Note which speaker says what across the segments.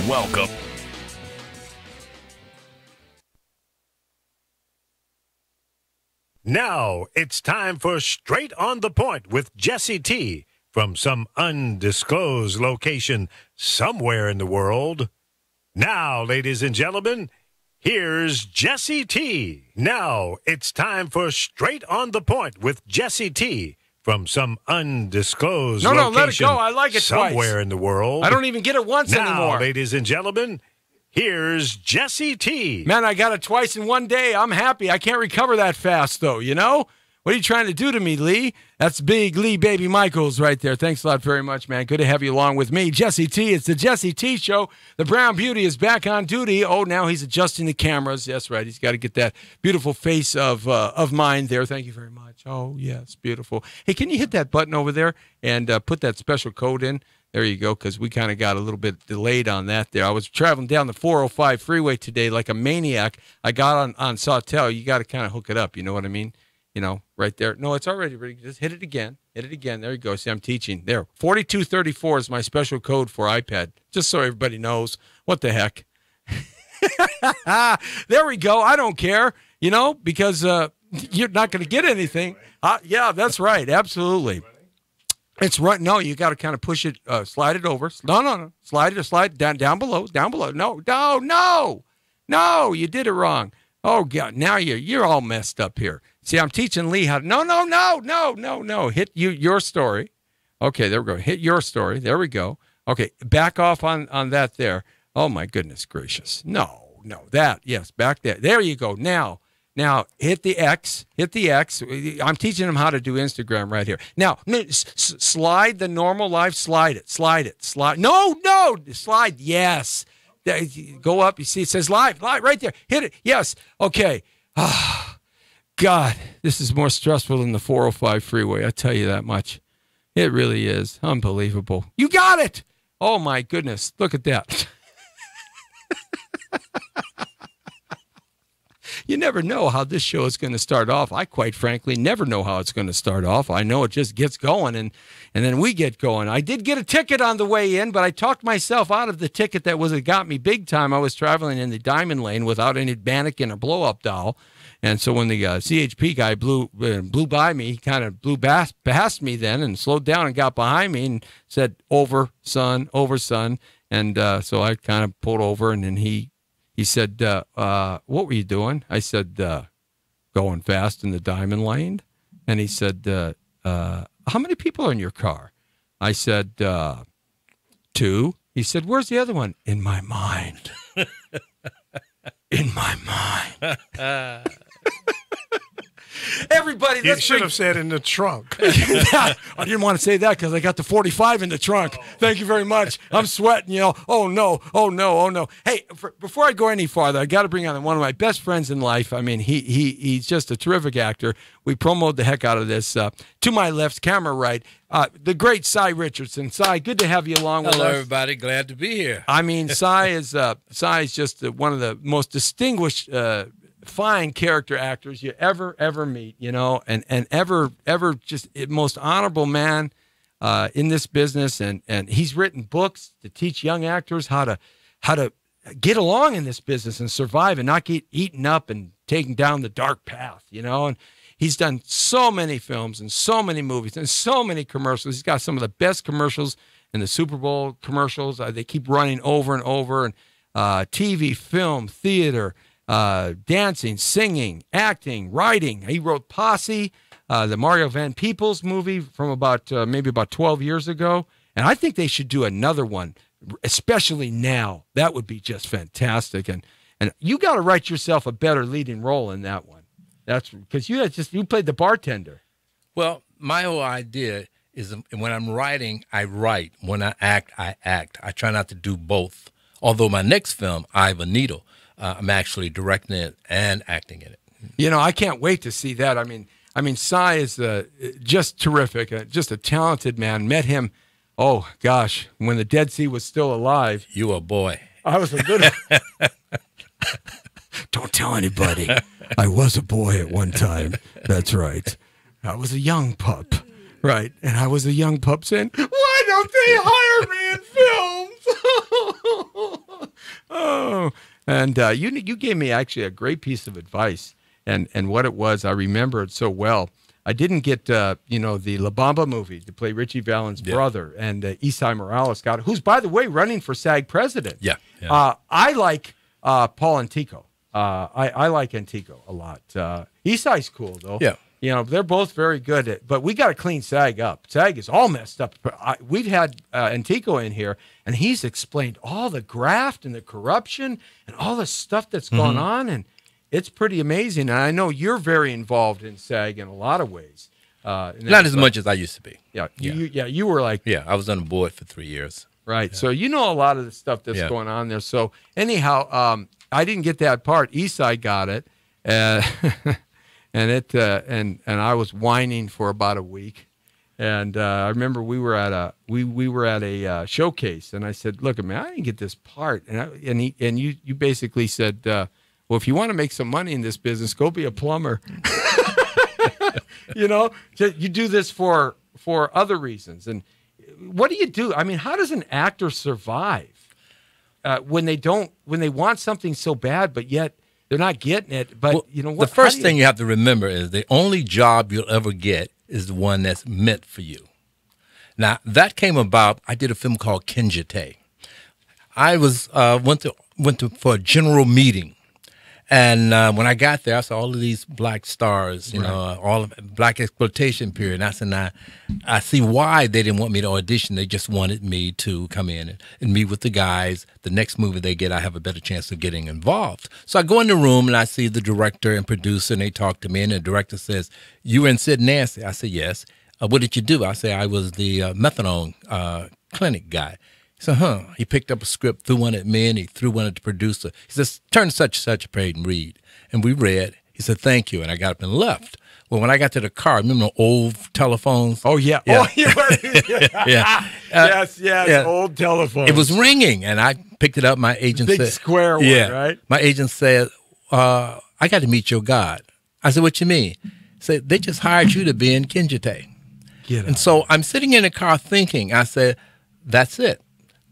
Speaker 1: Welcome.
Speaker 2: Now it's time for Straight on the Point with Jesse T. from some undisclosed location somewhere in the world. Now, ladies and gentlemen, here's Jesse T. Now it's time for Straight on the Point with Jesse T. from some undisclosed location.
Speaker 3: No, let it go. I like it
Speaker 2: somewhere
Speaker 3: twice.
Speaker 2: in the world.
Speaker 3: I don't even get it once anymore.
Speaker 2: Now, ladies and gentlemen, here's Jesse T.
Speaker 3: Man, I got it twice in one day. I'm happy. I can't recover that fast, though, you know? What are you trying to do to me, Lee? That's Big Lee Baby Michaels right there. Thanks a lot very much, man. Good to have you along with me. Jesse T. It's the Jesse T. Show. The Brown Beauty is back on duty. Oh, now he's adjusting the cameras. That's right. He's got to get that beautiful face of mine there. Thank you very much. Oh, yes, beautiful. Hey, can you hit that button over there and put that special code in? There you go, because we kind of got a little bit delayed on that there. I was traveling down the 405 freeway today like a maniac. I got on Sawtell. You got to kind of hook it up. You know what I mean? You know, right there. No, it's already ready. Just hit it again. Hit it again. There you go. See, I'm teaching. There. 4234 is my special code for iPad, just so everybody knows. What the heck? There we go. I don't care, you know, because you're not going to get anything. Yeah, that's right. Absolutely. It's right. No, you got to kind of push it, slide it over. No. Slide down below. No, you did it wrong. Oh, God, now you're all messed up here. See, I'm teaching Lee how to, no. Hit your story. Okay, there we go. Hit your story. There we go. Okay, back off on that there. Oh, my goodness gracious. No, that, yes, back there. There you go. Now, hit the X. I'm teaching him how to do Instagram right here. Now, slide the normal live. Slide it. No, slide. Yes. Go up. You see, it says live right there. Hit it. Yes. Okay. God, this is more stressful than the 405 freeway. I tell you that much. It really is. Unbelievable. You got it. Oh, my goodness. Look at that. You never know how this show is going to start off. I quite frankly never know how it's going to start off. I know it just gets going, and then we get going. I did get a ticket on the way in, but I talked myself out of the ticket that got me big time. I was traveling in the diamond lane without any mannequin or blow-up doll. And so when the CHP guy blew by me, he kind of blew past me then and slowed down and got behind me and said, over, son. And so I kind of pulled over, and then he said, what were you doing? I said, going fast in the diamond lane. And he said, how many people are in your car? I said, 2. He said, where's the other one? In my mind. In my mind. Everybody,
Speaker 4: you should have said in the trunk.
Speaker 3: I didn't want to say that because I got the 45 in the trunk. Thank you very much. I'm sweating, you know. Oh, no. Hey, before I go any farther, I got to bring on one of my best friends in life. I mean, he's just a terrific actor. We promoted the heck out of this. To my left, camera right, the great Cy Richardson. Cy, good to have you along with us.
Speaker 5: Hello, everybody. Glad to be here.
Speaker 3: I mean, Cy is just one of the most distinguished fine character actors you ever meet, you know, and ever just most honorable man in this business, and he's written books to teach young actors how to get along in this business and survive and not get eaten up and taken down the dark path, you know. And he's done so many films and so many movies and so many commercials. He's got some of the best commercials in the Super Bowl commercials. They keep running over and over, and TV, film, theater, dancing, singing, acting, writing. He wrote Posse, the Mario Van Peebles movie from maybe about 12 years ago. And I think they should do another one, especially now. That would be just fantastic. And you got to write yourself a better leading role in that one. That's because you played the bartender.
Speaker 5: Well, my whole idea is when I'm writing, I write. When I act, I act. I try not to do both. Although my next film, I Have a Needle, I'm actually directing it and acting in it.
Speaker 3: You know, I can't wait to see that. I mean, Cy is just terrific, just a talented man. Met him, oh gosh, when the Dead Sea was still alive.
Speaker 5: You were a boy.
Speaker 3: I was a good. Don't tell anybody. I was a boy at one time. That's right. I was a young pup, right? And I was a young pup saying, "Why don't they hire me in films?" And you gave me actually a great piece of advice, and what it was, I remember it so well. I didn't get the La Bamba movie to play Richie Valens' brother, and Isai Morales got it, who's, by the way, running for SAG president.
Speaker 5: Yeah.
Speaker 3: I like Paul Antico. I like Antico a lot. Isai's cool though.
Speaker 5: Yeah.
Speaker 3: They're both very good but we got to clean SAG up. SAG is all messed up. We've had Antico in here, and he's explained all the graft and the corruption and all the stuff that's gone on, and it's pretty amazing. And I know you're very involved in SAG in a lot of ways.
Speaker 5: Not as much as I used to be.
Speaker 3: Yeah. You were like.
Speaker 5: Yeah, I was on the board for 3 years.
Speaker 3: Right.
Speaker 5: Yeah.
Speaker 3: So you know a lot of the stuff that's going on there. So anyhow, I didn't get that part. Eastside got it. And I was whining for about a week, and I remember we were at a showcase, and I said, "Look, man, I didn't get this part," and you basically said, "Well, if you want to make some money in this business, go be a plumber." You do this for other reasons. And what do you do? I mean, how does an actor survive when they want something so bad, but yet they're not getting it? But
Speaker 5: the first thing you have to remember is the only job you'll ever get is the one that's meant for you. Now, that came about. I did a film called Kinjite. I went for a general meeting, and when I got there, I saw all of these black stars, all of black exploitation period. And I said, now, I see why they didn't want me to audition. They just wanted me to come in and meet with the guys. The next movie they get, I have a better chance of getting involved. So I go in the room, and I see the director and producer, and they talk to me. And the director says, "You were in Sid Nancy?" I said, "Yes." "What did you do?" I say, "I was the methadone clinic guy." So, he picked up a script, threw one at me, and he threw one at the producer. He says, "Turn such and such a page and read." And we read. He said, "Thank you." And I got up and left. Well, when I got to the car, remember the old telephones?
Speaker 3: Oh, yeah.
Speaker 5: Yeah.
Speaker 3: Yes, old telephones.
Speaker 5: It was ringing, and I picked it up. My agent
Speaker 3: Big
Speaker 5: said,
Speaker 3: square one, right?
Speaker 5: My agent said, "I got to meet your God." I said, "What you mean?" He said, "They just hired you to be in Kinjite." And so I'm sitting in the car thinking, I said, that's it.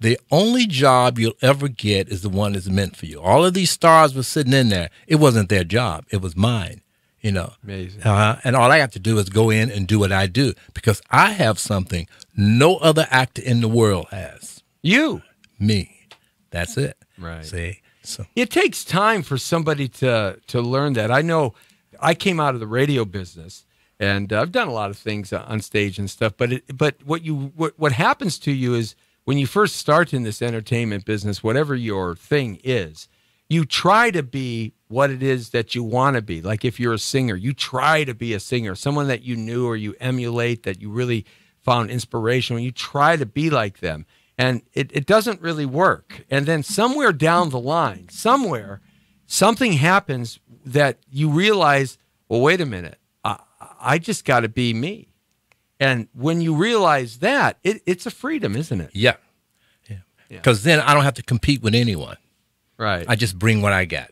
Speaker 5: The only job you'll ever get is the one that's meant for you. All of these stars were sitting in there. It wasn't their job. It was mine,
Speaker 3: Amazing.
Speaker 5: And all I have to do is go in and do what I do, because I have something no other actor in the world has.
Speaker 3: You.
Speaker 5: Me. That's it.
Speaker 3: Right.
Speaker 5: See? So
Speaker 3: it takes time for somebody to learn that. I know I came out of the radio business, and I've done a lot of things on stage and stuff, but what happens to you is, when you first start in this entertainment business, whatever your thing is, you try to be what it is that you want to be. Like if you're a singer, you try to be a singer, someone that you knew or you emulate, that you really found inspirational. You try to be like them, and it doesn't really work. And then somewhere down the line, something happens that you realize, well, wait a minute, I just got to be me. And when you realize that, it's a freedom, isn't it?
Speaker 5: Yeah. Because then I don't have to compete with anyone.
Speaker 3: Right.
Speaker 5: I just bring what I got.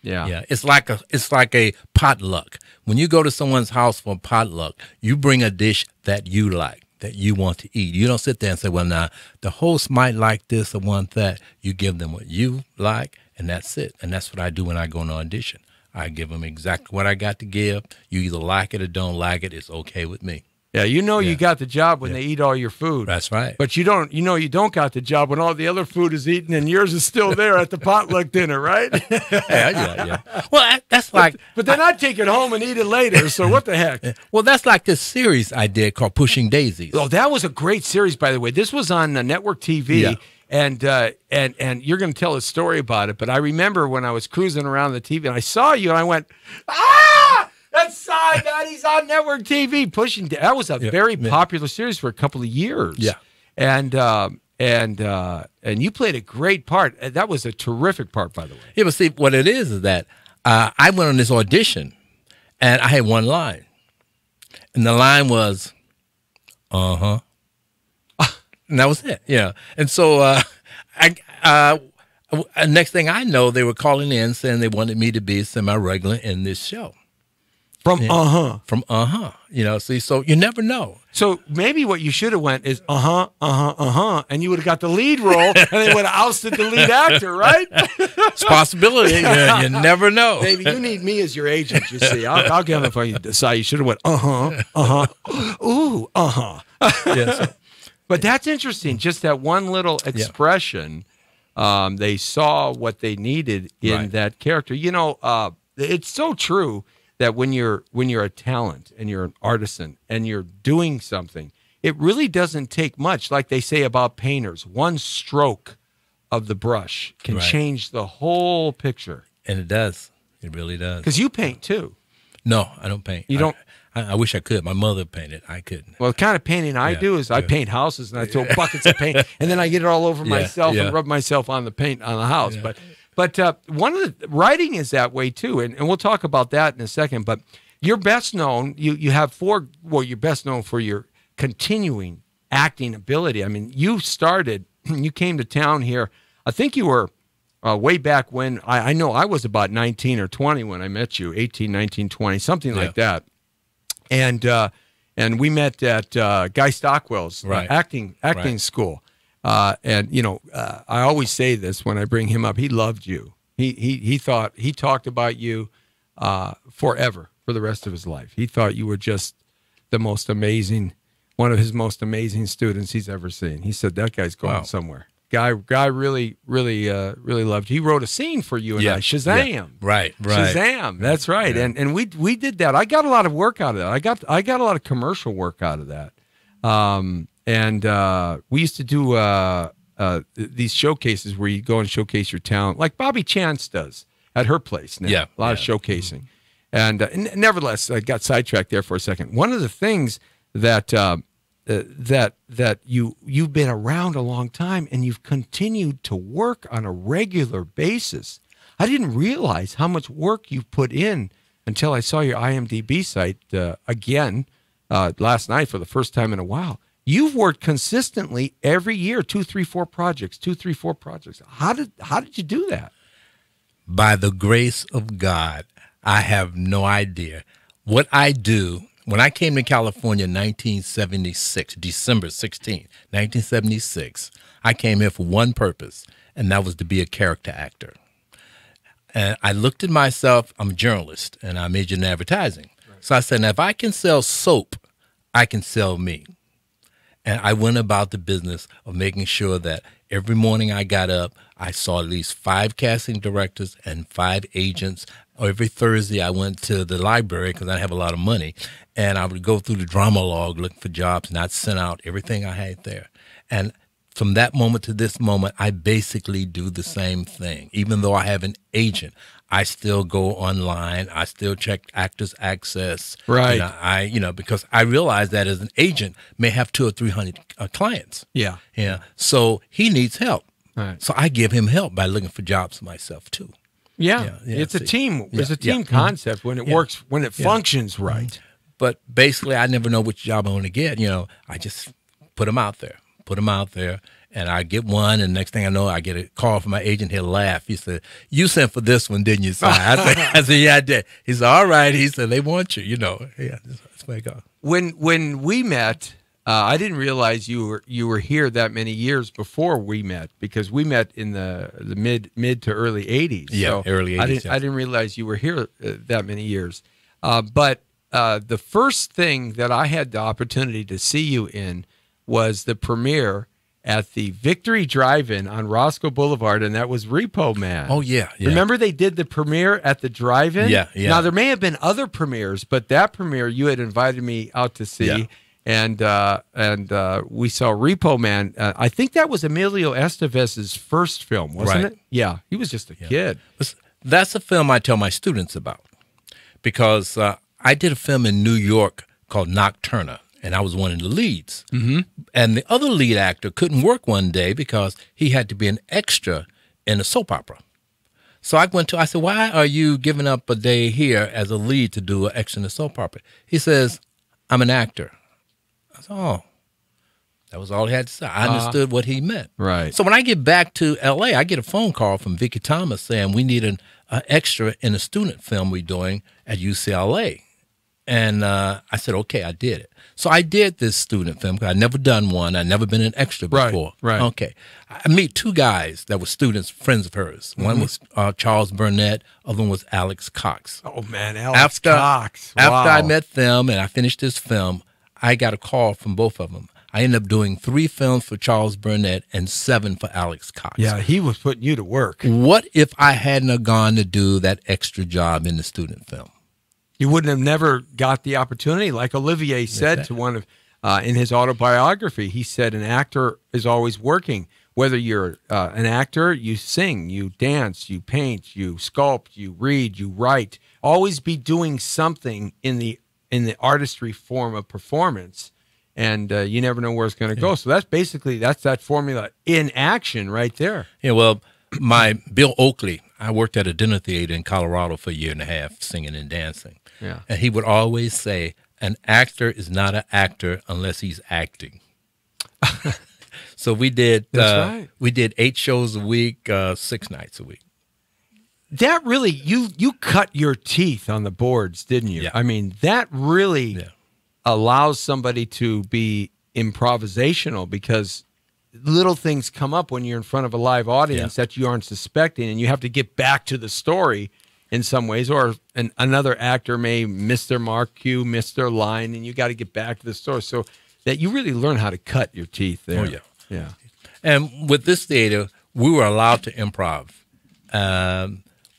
Speaker 3: Yeah.
Speaker 5: Yeah. It's like a potluck. When you go to someone's house for a potluck, you bring a dish that you like, that you want to eat. You don't sit there and say, well, now, the host might like this or want that. You give them what you like, and that's it. And that's what I do when I go on audition. I give them exactly what I got to give. You either like it or don't like it. It's okay with me.
Speaker 3: Yeah, you got the job when they eat all your food.
Speaker 5: That's right.
Speaker 3: But you don't got the job when all the other food is eaten and yours is still there at the potluck dinner, right?
Speaker 5: Yeah. Well, that's like...
Speaker 3: But then I'd take it home and eat it later, so what the heck?
Speaker 5: Well, that's like this series I did called Pushing Daisies.
Speaker 3: Oh, that was a great series, by the way. This was on network TV.
Speaker 5: Yeah.
Speaker 3: And you're going to tell a story about it, but I remember when I was cruising around the TV and I saw you and I went, ah! That's Cy, man. He's on network TV pushing. That was a very popular series for a couple of years.
Speaker 5: Yeah,
Speaker 3: and you played a great part. That was a terrific part, by the way.
Speaker 5: Yeah, but see, what it is that I went on this audition, and I had one line, and the line was, and that was it. Yeah, and so next thing I know, they were calling in saying they wanted me to be semi-regular in this show.
Speaker 3: From
Speaker 5: From you know, see, so you never know.
Speaker 3: So maybe what you should have went is and you would have got the lead role, and they would have ousted the lead actor, right?
Speaker 5: It's a possibility. You never know.
Speaker 3: Baby, you need me as your agent. You see, I'll give him if I decide. You should have went ooh,
Speaker 5: Yeah, so,
Speaker 3: But that's interesting. Just that one little expression. They saw what they needed in that character. You know, it's so true that when you're a talent and you're an artisan and you're doing something, it really doesn't take much. Like they say about painters, one stroke of the brush can change the whole picture.
Speaker 5: and it does. It really does.
Speaker 3: Because you paint too.
Speaker 5: No, I don't paint.
Speaker 3: You don't?
Speaker 5: I wish I could. My mother painted. I couldn't.
Speaker 3: Well, the kind of painting I do is I paint houses and I throw buckets of paint and then I get it all over myself and rub myself on the paint on the house.
Speaker 5: Yeah.
Speaker 3: But one of the writing is that way too, and we'll talk about that in a second. But you're best known. You have four. Well, you're best known for your continuing acting ability. I mean, you started. You came to town here. I think you were way back when. I know I was about 19 or 20 when I met you. 18, 19, 20, something like that. And we met at Guy Stockwell's acting school. And you know, I always say this when I bring him up. He loved you. He talked about you forever, for the rest of his life. He thought you were just the most amazing, one of his most amazing students he's ever seen. He said that guy's going somewhere. Guy really loved you. He wrote a scene for you and I, Shazam.
Speaker 5: Yeah. Right.
Speaker 3: Shazam. That's right. Yeah. And we did that. I got a lot of work out of that. I got a lot of commercial work out of that. And we used to do these showcases where you go and showcase your talent, like Bobby Chance does at her place now.
Speaker 5: Yeah.
Speaker 3: A lot of showcasing. And nevertheless, I got sidetracked there for a second. One of the things that that you've been around a long time and you've continued to work on a regular basis. I didn't realize how much work you put in until I saw your IMDb site again last night for the first time in a while. You've worked consistently every year, 2, 3, 4 projects. How did you do that?
Speaker 5: By the grace of God, I have no idea. What I do, when I came to California in 1976, December 16, 1976, I came here for one purpose, and that was to be a character actor. And I looked at myself, I'm a journalist, and I majored in advertising. So I said, now, if I can sell soap, I can sell me. And I went about the business of making sure that every morning I got up, I saw at least 5 casting directors and 5 agents. Every Thursday I went to the library because I have a lot of money, and I would go through the drama log looking for jobs, and I'd send out everything I had there. And from that moment to this moment, I basically do the same thing. Even though I have an agent, I still go online. I still check Actors Access.
Speaker 3: Right.
Speaker 5: Because I realize that as an agent may have 200 or 300 clients.
Speaker 3: Yeah.
Speaker 5: Yeah. So he needs help.
Speaker 3: Right.
Speaker 5: So I give him help by looking for jobs myself too.
Speaker 3: Yeah. It's a team. It's a team concept when it works, when it functions right.
Speaker 5: But basically, I never know which job I'm going to get. I just put them out there. And I get one, and next thing I know, I get a call from my agent. He'll laugh. He said, "You sent for this one, didn't you, Si?" I said, "Yeah, I did." He said, "All right." He said, "They want you." Yeah, that's where I go.
Speaker 3: When we met, I didn't realize you were here that many years before we met, because we met in the mid to early '80s.
Speaker 5: Yeah,
Speaker 3: so
Speaker 5: early '80s.
Speaker 3: I didn't realize you were here that many years. But the first thing that I had the opportunity to see you in was the premiere at the Victory Drive-In on Roscoe Boulevard, and that was Repo Man.
Speaker 5: Oh, yeah.
Speaker 3: Remember they did the premiere at the drive-in?
Speaker 5: Yeah.
Speaker 3: Now, there may have been other premieres, but that premiere you had invited me out to see, and we saw Repo Man. I think that was Emilio Estevez's first film, wasn't it? Yeah, he was just a kid.
Speaker 5: That's a film I tell my students about, because I did a film in New York called Nocturna, and I was one of the leads. Mm-hmm. And the other lead actor couldn't work one day because he had to be an extra in a soap opera. So I said, "Why are you giving up a day here as a lead to do an extra in a soap opera?" He says, "I'm an actor." I said, "Oh." That was all he had to say. I understood what he meant.
Speaker 3: Right.
Speaker 5: So when I get back to L.A., I get a phone call from Vicki Thomas saying we need an extra in a student film we're doing at UCLA. And I said, okay, I did it. So I did this student film because I'd never done one. I'd never been an extra before.
Speaker 3: Right.
Speaker 5: Okay. I meet two guys that were students, friends of hers. One was Charles Burnett. Other one was Alex Cox.
Speaker 3: Oh, man, Alex Cox. Wow.
Speaker 5: After I met them and I finished this film, I got a call from both of them. I ended up doing 3 films for Charles Burnett and 7 for Alex Cox.
Speaker 3: Yeah, he was putting you to work.
Speaker 5: What if I hadn't have gone to do that extra job in the student film?
Speaker 3: You wouldn't have never got the opportunity. Like Olivier said to one of in his autobiography, he said an actor is always working. Whether you're an actor, you sing, you dance, you paint, you sculpt, you read, you write. Always be doing something in the artistry form of performance, and you never know where it's going to go. So that's that formula in action right there.
Speaker 5: Yeah, well, my Bill Oakley, I worked at a dinner theater in Colorado for a year and a half, singing and dancing.
Speaker 3: Yeah.
Speaker 5: And he would always say, an actor is not an actor unless he's acting. So we did
Speaker 3: right.
Speaker 5: we did 8 shows a week, 6 nights a week.
Speaker 3: That really, you cut your teeth on the boards, didn't you?
Speaker 5: Yeah.
Speaker 3: I mean, that really allows somebody to be improvisational, because little things come up when you're in front of a live audience that you aren't suspecting, and you have to get back to the story in some ways, or another actor may miss their mark, cue, miss their line, and you got to get back to the story. So that you really learn how to cut your teeth there.
Speaker 5: Oh, yeah.
Speaker 3: Yeah.
Speaker 5: And with this theater, we were allowed to improv.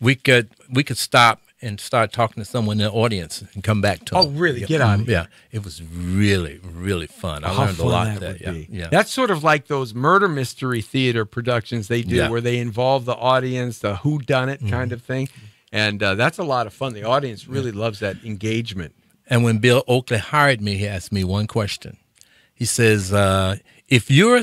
Speaker 5: We could stop and start talking to someone in the audience and come back to them.
Speaker 3: Oh, really? Get out of here.
Speaker 5: Yeah, it was really, really fun. I learned a lot there. Yeah.
Speaker 3: That's sort of like those murder mystery theater productions they do where they involve the audience, the whodunit kind of thing. And that's a lot of fun. The audience really loves that engagement.
Speaker 5: And when Bill Oakley hired me, he asked me one question. He says, if you're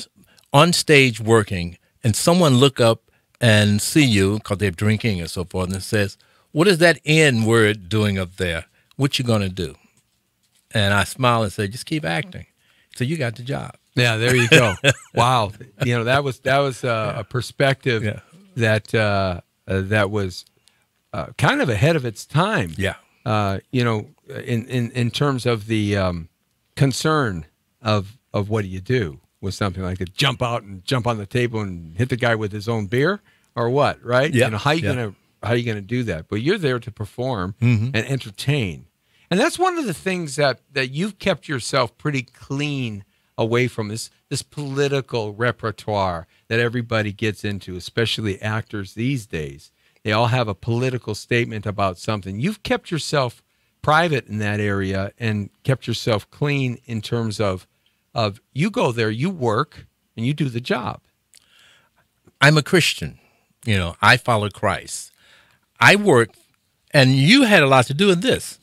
Speaker 5: on stage working and someone look up and see you because they're drinking and so forth, and says, what is that N word doing up there? What you going to do? And I smiled and said, just keep acting. So you got the job.
Speaker 3: Yeah, there you go. Wow. You know, that was a perspective that was kind of ahead of its time.
Speaker 5: Yeah.
Speaker 3: You know, in terms of the concern of what do you do with something like that? Jump out and jump on the table and hit the guy with his own beer, or what? Right?
Speaker 5: Yeah.
Speaker 3: You know, how are you gonna do that? But you're there to perform and entertain, and that's one of the things that you've kept yourself pretty clean away from, this political repertoire that everybody gets into, especially actors these days. They all have a political statement about something. You've kept yourself private in that area and kept yourself clean in terms of you go there, you work, and you do the job.
Speaker 5: I'm a Christian. You know, I follow Christ. I work, and you had a lot to do with this.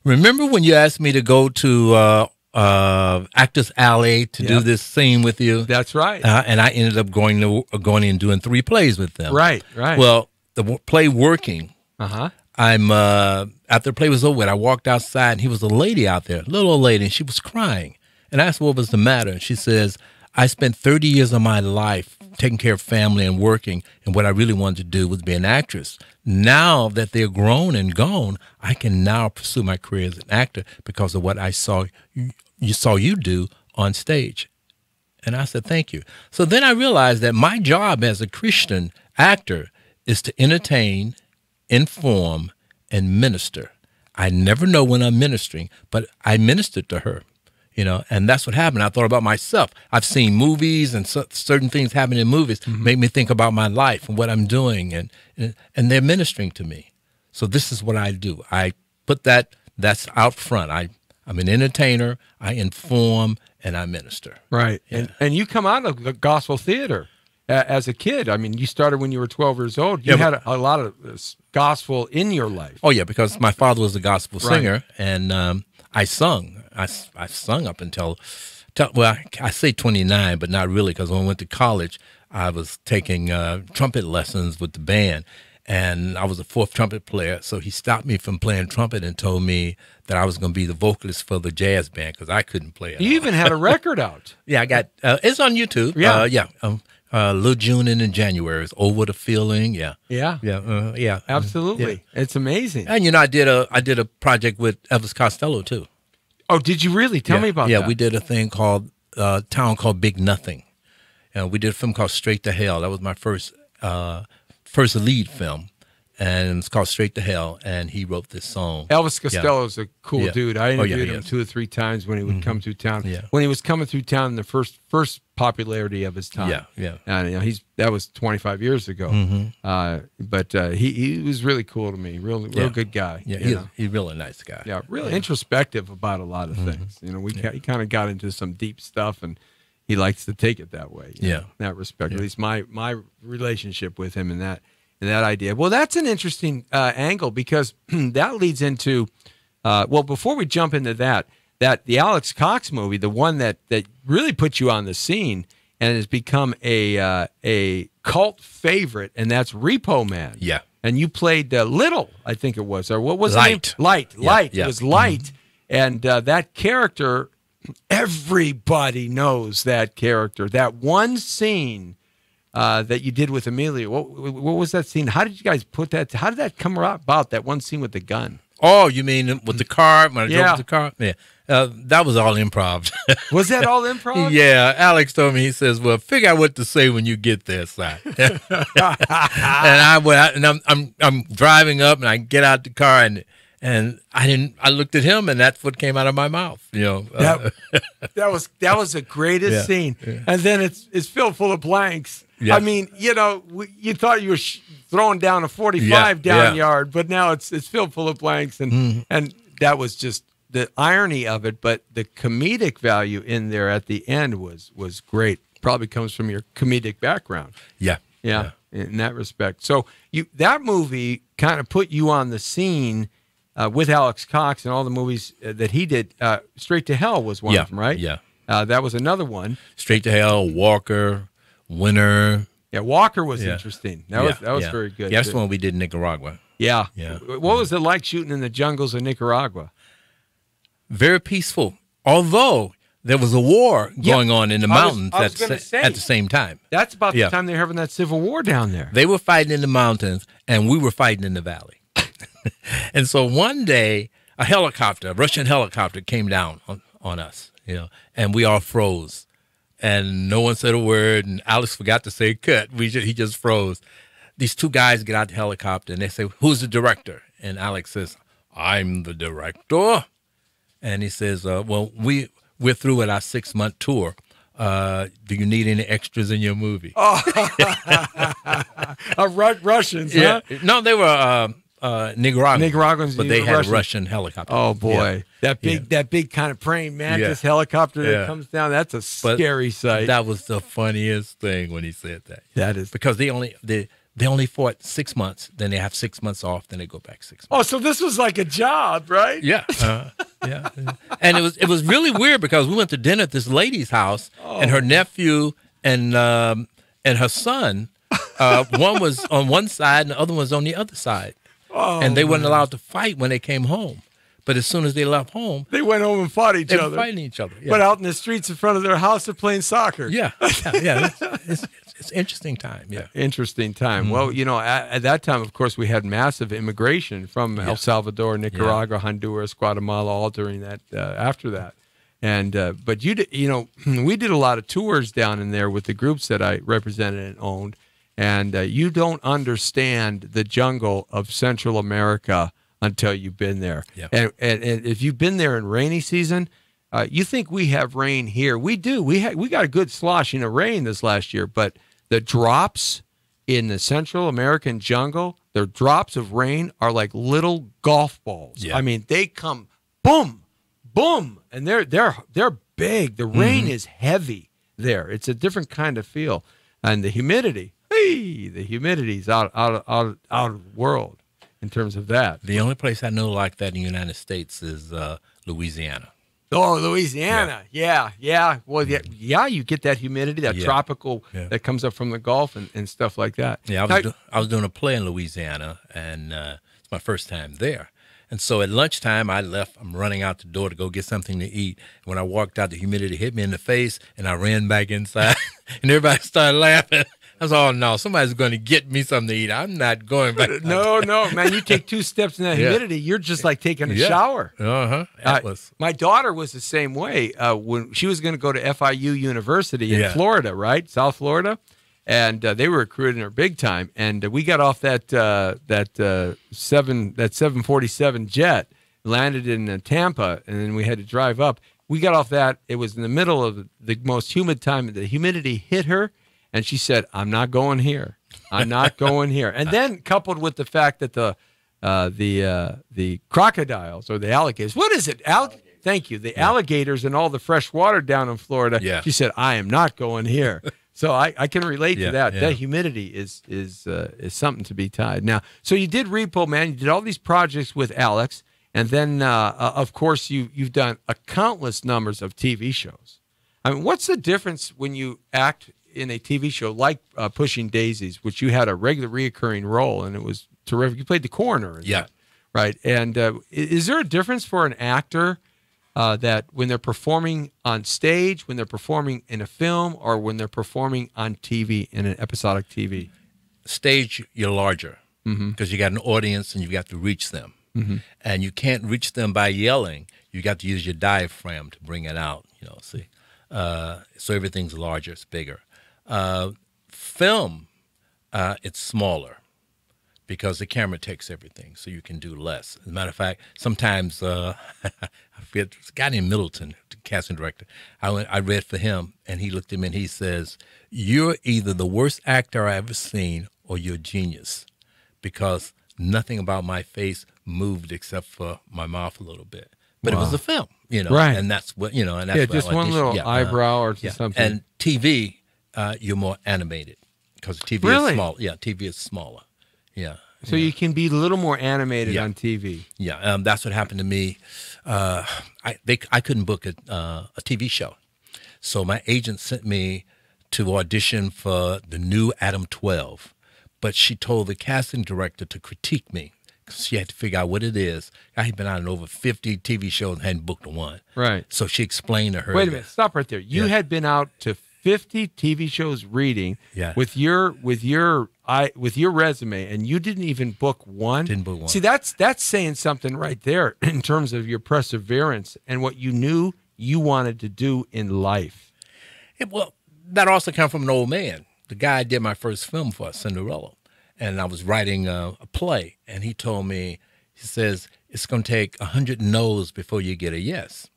Speaker 5: Remember when you asked me to go to Actors Alley to do this scene with you?
Speaker 3: That's right.
Speaker 5: And I ended up going in and doing 3 plays with them.
Speaker 3: Right.
Speaker 5: Well, the play Working. I'm after the play was over, I walked outside, and he was a lady out there, little old lady, and she was crying. And I asked what was the matter. And she says, I spent 30 years of my life taking care of family and working, and what I really wanted to do was be an actress. Now that they're grown and gone, I can now pursue my career as an actor because of what I saw you do on stage. And I said, thank you. So then I realized that my job as a Christian actor is to entertain, inform, and minister. I never know when I'm ministering, but I ministered to her. You know, and that's what happened. I thought about myself. I've seen movies, and certain things happen in movies make me think about my life and what I'm doing, and they're ministering to me. So this is what I do. I put that's out front. I'm an entertainer. I inform and I minister.
Speaker 3: Right.
Speaker 5: Yeah.
Speaker 3: And you come out of the gospel theater as a kid. I mean, you started when you were 12 years old. You had a lot of gospel in your life.
Speaker 5: Oh yeah, because my father was a gospel singer, and I sung. I sung up until, well, I say 29, but not really, because when I went to college, I was taking trumpet lessons with the band, and I was a 4th trumpet player, so he stopped me from playing trumpet and told me that I was going to be the vocalist for the jazz band because I couldn't play it.
Speaker 3: You even had a record out.
Speaker 5: Yeah, I got it's on YouTube.
Speaker 3: Yeah.
Speaker 5: Little June and in January. It's Over the Feeling. Yeah.
Speaker 3: Yeah.
Speaker 5: Yeah.
Speaker 3: Absolutely.
Speaker 5: Yeah.
Speaker 3: It's amazing.
Speaker 5: And, you know, I did a project with Elvis Costello, too.
Speaker 3: Oh, did you really? Tell me about that.
Speaker 5: Yeah, we did a thing called town called Big Nothing. We did a film called Straight to Hell. That was my first lead film, and it's called Straight to Hell. And he wrote this song.
Speaker 3: Elvis Costello's a cool dude. I interviewed him
Speaker 5: is.
Speaker 3: 2 or 3 times when he would come through town.
Speaker 5: Yeah.
Speaker 3: When he was coming through town in the first popularity of his time.
Speaker 5: Yeah.
Speaker 3: And you know, that was 25 years ago. But he was really cool to me. Real good guy.
Speaker 5: Yeah, he's a really nice guy.
Speaker 3: Yeah, really introspective about a lot of things. You know, he kind of got into some deep stuff, and he likes to take it that way. You know, in that respect. At least my relationship with him and that idea. Well, that's an interesting angle, because that leads into before we jump into that the Alex Cox movie, the one that really put you on the scene and has become a cult favorite, and that's Repo Man.
Speaker 5: Yeah.
Speaker 3: And you played Little, I think it was, or what was
Speaker 5: Light.
Speaker 3: the name? Light.
Speaker 5: Yeah,
Speaker 3: Light.
Speaker 5: yeah.
Speaker 3: It was Light. And that character, everybody knows that character. That one scene that you did with Amelia. What was that scene? How did you guys put that? How did that come about, that one scene with the gun?
Speaker 5: Oh, you mean with the car? When I drove with the car? Yeah. That was all improv.
Speaker 3: Was that all improv?
Speaker 5: Yeah. Alex told me, he says, well, figure out what to say when you get there, Si. And I went out, and I'm driving up, and I get out the car, and I looked at him, and that's what came out of my mouth. You know,
Speaker 3: that was the greatest scene.
Speaker 5: Yeah.
Speaker 3: And then it's filled full of blanks.
Speaker 5: Yeah.
Speaker 3: I mean, you know, you thought you were throwing down a 45 down yard, but now it's filled full of blanks, and that was just the irony of it. But the comedic value in there at the end was great. Probably comes from your comedic background.
Speaker 5: Yeah.
Speaker 3: In that respect. So that movie kind of put you on the scene with Alex Cox and all the movies that he did. Straight to Hell was one of them, right?
Speaker 5: Yeah.
Speaker 3: That was another one.
Speaker 5: Straight to Hell, Walker, Winner.
Speaker 3: Yeah, Walker was interesting. That was very good.
Speaker 5: Yeah, that's the one we did in Nicaragua.
Speaker 3: Yeah.
Speaker 5: Yeah.
Speaker 3: What was it like shooting in the jungles of Nicaragua?
Speaker 5: Very peaceful, although there was a war going on in the mountains at the same time.
Speaker 3: That's about the time they were having that civil war down there.
Speaker 5: They were fighting in the mountains, and we were fighting in the valley. And so one day, a Russian helicopter came down on us, you know, and we all froze. And no one said a word, and Alex forgot to say cut. He just froze. These 2 guys get out the helicopter, and they say, who's the director? And Alex says, I'm the director. And he says, well, we're through with our 6-month tour. Do you need any extras in your movie?
Speaker 3: Russians,
Speaker 5: yeah.
Speaker 3: huh?
Speaker 5: No, they were
Speaker 3: Nicaraguans,
Speaker 5: but they had a Russian helicopter.
Speaker 3: Oh boy, that big kind of praying mantis helicopter that comes down. That's a scary sight.
Speaker 5: That was the funniest thing when he said that.
Speaker 3: That is
Speaker 5: because they only fought 6 months. Then they have 6 months off. Then they go back 6 months.
Speaker 3: Oh, so this was like a job, right?
Speaker 5: Yeah, yeah. And it was really weird because we went to dinner at this lady's house, and her nephew and her son. One was on one side, and the other one was on the other side.
Speaker 3: Oh,
Speaker 5: and they weren't allowed to fight when they came home. But as soon as they left home,
Speaker 3: they went home and fought each other.
Speaker 5: They were fighting each other. Yeah.
Speaker 3: But out in the streets in front of their house, they're playing soccer.
Speaker 5: Yeah. It's interesting time. Yeah.
Speaker 3: Interesting time. Well, you know, at that time, of course, we had massive immigration from El Salvador, Nicaragua, Honduras, Guatemala, all during that, after that. And, but you know, we did a lot of tours down in there with the groups that I represented and owned. And you don't understand the jungle of Central America until you've been there.
Speaker 5: Yeah.
Speaker 3: And if you've been there in rainy season, you think we have rain here. We do. We got a good sloshing of rain this last year, but the drops in the Central American jungle, the drops of rain are like little golf balls.
Speaker 5: Yeah.
Speaker 3: I mean, they come boom, boom, and they're big. The rain is heavy there. It's a different kind of feel. And the humidity. The humidity's out of the world in terms of that.
Speaker 5: The only place I know like that in the United States is Louisiana.
Speaker 3: Oh, Louisiana. Yeah. Well, you get that humidity, that tropical that comes up from the Gulf and stuff like that.
Speaker 5: Yeah, I was doing a play in Louisiana, and it's my first time there. And so at lunchtime, I left. I'm running out the door to go get something to eat. And when I walked out, the humidity hit me in the face, and I ran back inside. And everybody started laughing. I was, oh, no, somebody's going to get me something to eat. I'm not going back.
Speaker 3: No, man, you take 2 steps in that humidity, you're just like taking a shower. My daughter was the same way when she was going to go to FIU University in Florida, right? South Florida. And they were recruiting her big time. And we got off that 747 jet, landed in Tampa, and then we had to drive up. We got off that. It was in the middle of the most humid time. The humidity hit her, and she said, I'm not going here. I'm not going here. And then coupled with the fact that the crocodiles or the alligators, what is it? Thank you. The alligators and all the fresh water down in Florida. She said, I am not going here. So I can relate to that. That humidity is something to be tied. Now, so you did Repo Man. You did all these projects with Alex. And then, of course, you've done a countless numbers of TV shows. I mean, what's the difference when you act in a TV show like Pushing Daisies, which you had a regular reoccurring role, and it was terrific. You played the coroner. That, right? And is there a difference for an actor that when they're performing on stage, when they're performing in a film, or when they're performing on TV, in an episodic TV?
Speaker 5: Stage, you're larger because you got an audience and you got to reach them. And you can't reach them by yelling. You got to use your diaphragm to bring it out, see. So everything's larger, it's bigger. Film, it's smaller because the camera takes everything, so you can do less. As a matter of fact, sometimes, I forget, there's a guy named Middleton, the casting director. I read for him, and he looked at me and he says, you're either the worst actor I ever seen or you're a genius, because nothing about my face moved except for my mouth a little bit. But it was a film,
Speaker 3: right?
Speaker 5: And that's what, and that's
Speaker 3: just one little eyebrow or something.
Speaker 5: And TV, you're more animated because TV is small. Yeah, TV is smaller. Yeah.
Speaker 3: So you can be a little more animated on TV.
Speaker 5: Yeah, that's what happened to me. I couldn't book a TV show, so my agent sent me to audition for the new Adam 12, but she told the casting director to critique me because she had to figure out what it is. I had been on over 50 TV shows and hadn't booked one. Right. So she explained to her.
Speaker 3: Wait a minute, stop right there. You had been out to 50 TV shows reading with your resume, and you didn't even book one.
Speaker 5: Didn't book one.
Speaker 3: See, that's saying something right there in terms of your perseverance and what you knew you wanted to do in life.
Speaker 5: Well, that also came from an old man. The guy I did my first film for, Cinderella, and I was writing a play, and he told me, he says, it's going to take 100 no's before you get a yes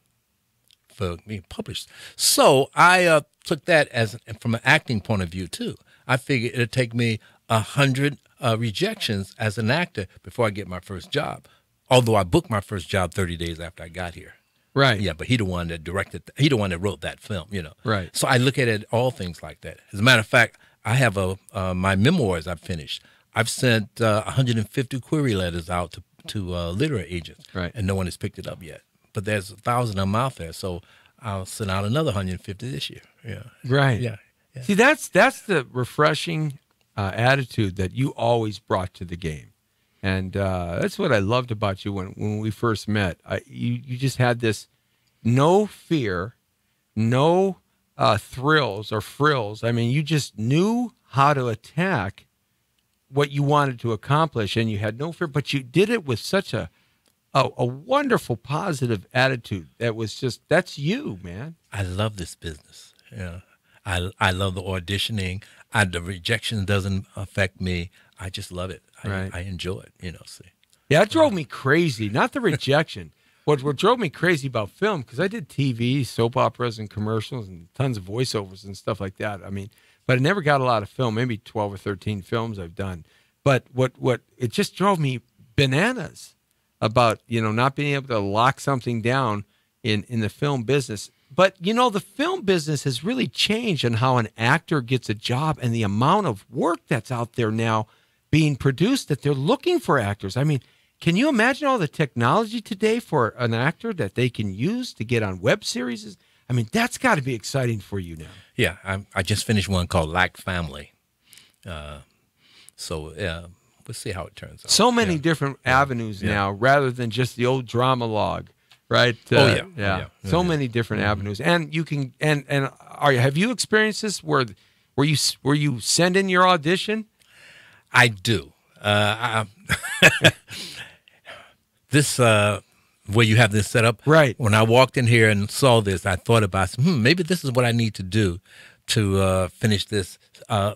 Speaker 5: for being published. So I took that as from an acting point of view too. I figured it'd take me 100 rejections as an actor before I get my first job. Although I booked my first job 30 days after I got here.
Speaker 3: Right.
Speaker 5: Yeah, but he the one that directed. He the one that wrote that film.
Speaker 3: Right.
Speaker 5: So I look at it all things like that. As a matter of fact, I have my memoirs I've finished. I've sent 150 query letters out to literary agents.
Speaker 3: Right.
Speaker 5: And no one has picked it up yet. But there's 1,000 of them out there, so I'll send out another 150 this year. Yeah.
Speaker 3: Right.
Speaker 5: Yeah.
Speaker 3: See, that's the refreshing attitude that you always brought to the game, and that's what I loved about you when we first met. You just had this no fear, no thrills or frills. I mean, you just knew how to attack what you wanted to accomplish, and you had no fear, but you did it with such a wonderful, positive attitude. That's you, man.
Speaker 5: I love this business. Yeah. I love the auditioning. The rejection doesn't affect me. I just love it. I enjoy it, see.
Speaker 3: Yeah, it drove me crazy. Not the rejection. What drove me crazy about film, because I did TV, soap operas and commercials and tons of voiceovers and stuff like that. I mean, but I never got a lot of film, maybe 12 or 13 films I've done. But what it just drove me bananas about, not being able to lock something down in the film business. But, the film business has really changed on how an actor gets a job and the amount of work that's out there now being produced that they're looking for actors. I mean, can you imagine all the technology today for an actor that they can use to get on web series? I mean, that's got to be exciting for you now.
Speaker 5: Yeah, I just finished one called Lack Family. we'll see how it turns out.
Speaker 3: So many different avenues now, rather than just the old drama log, right? So many different avenues, and you can have you experienced this where you send in your audition?
Speaker 5: I do. This where you have this set up,
Speaker 3: right?
Speaker 5: When I walked in here and saw this, I thought about, maybe this is what I need to do to finish this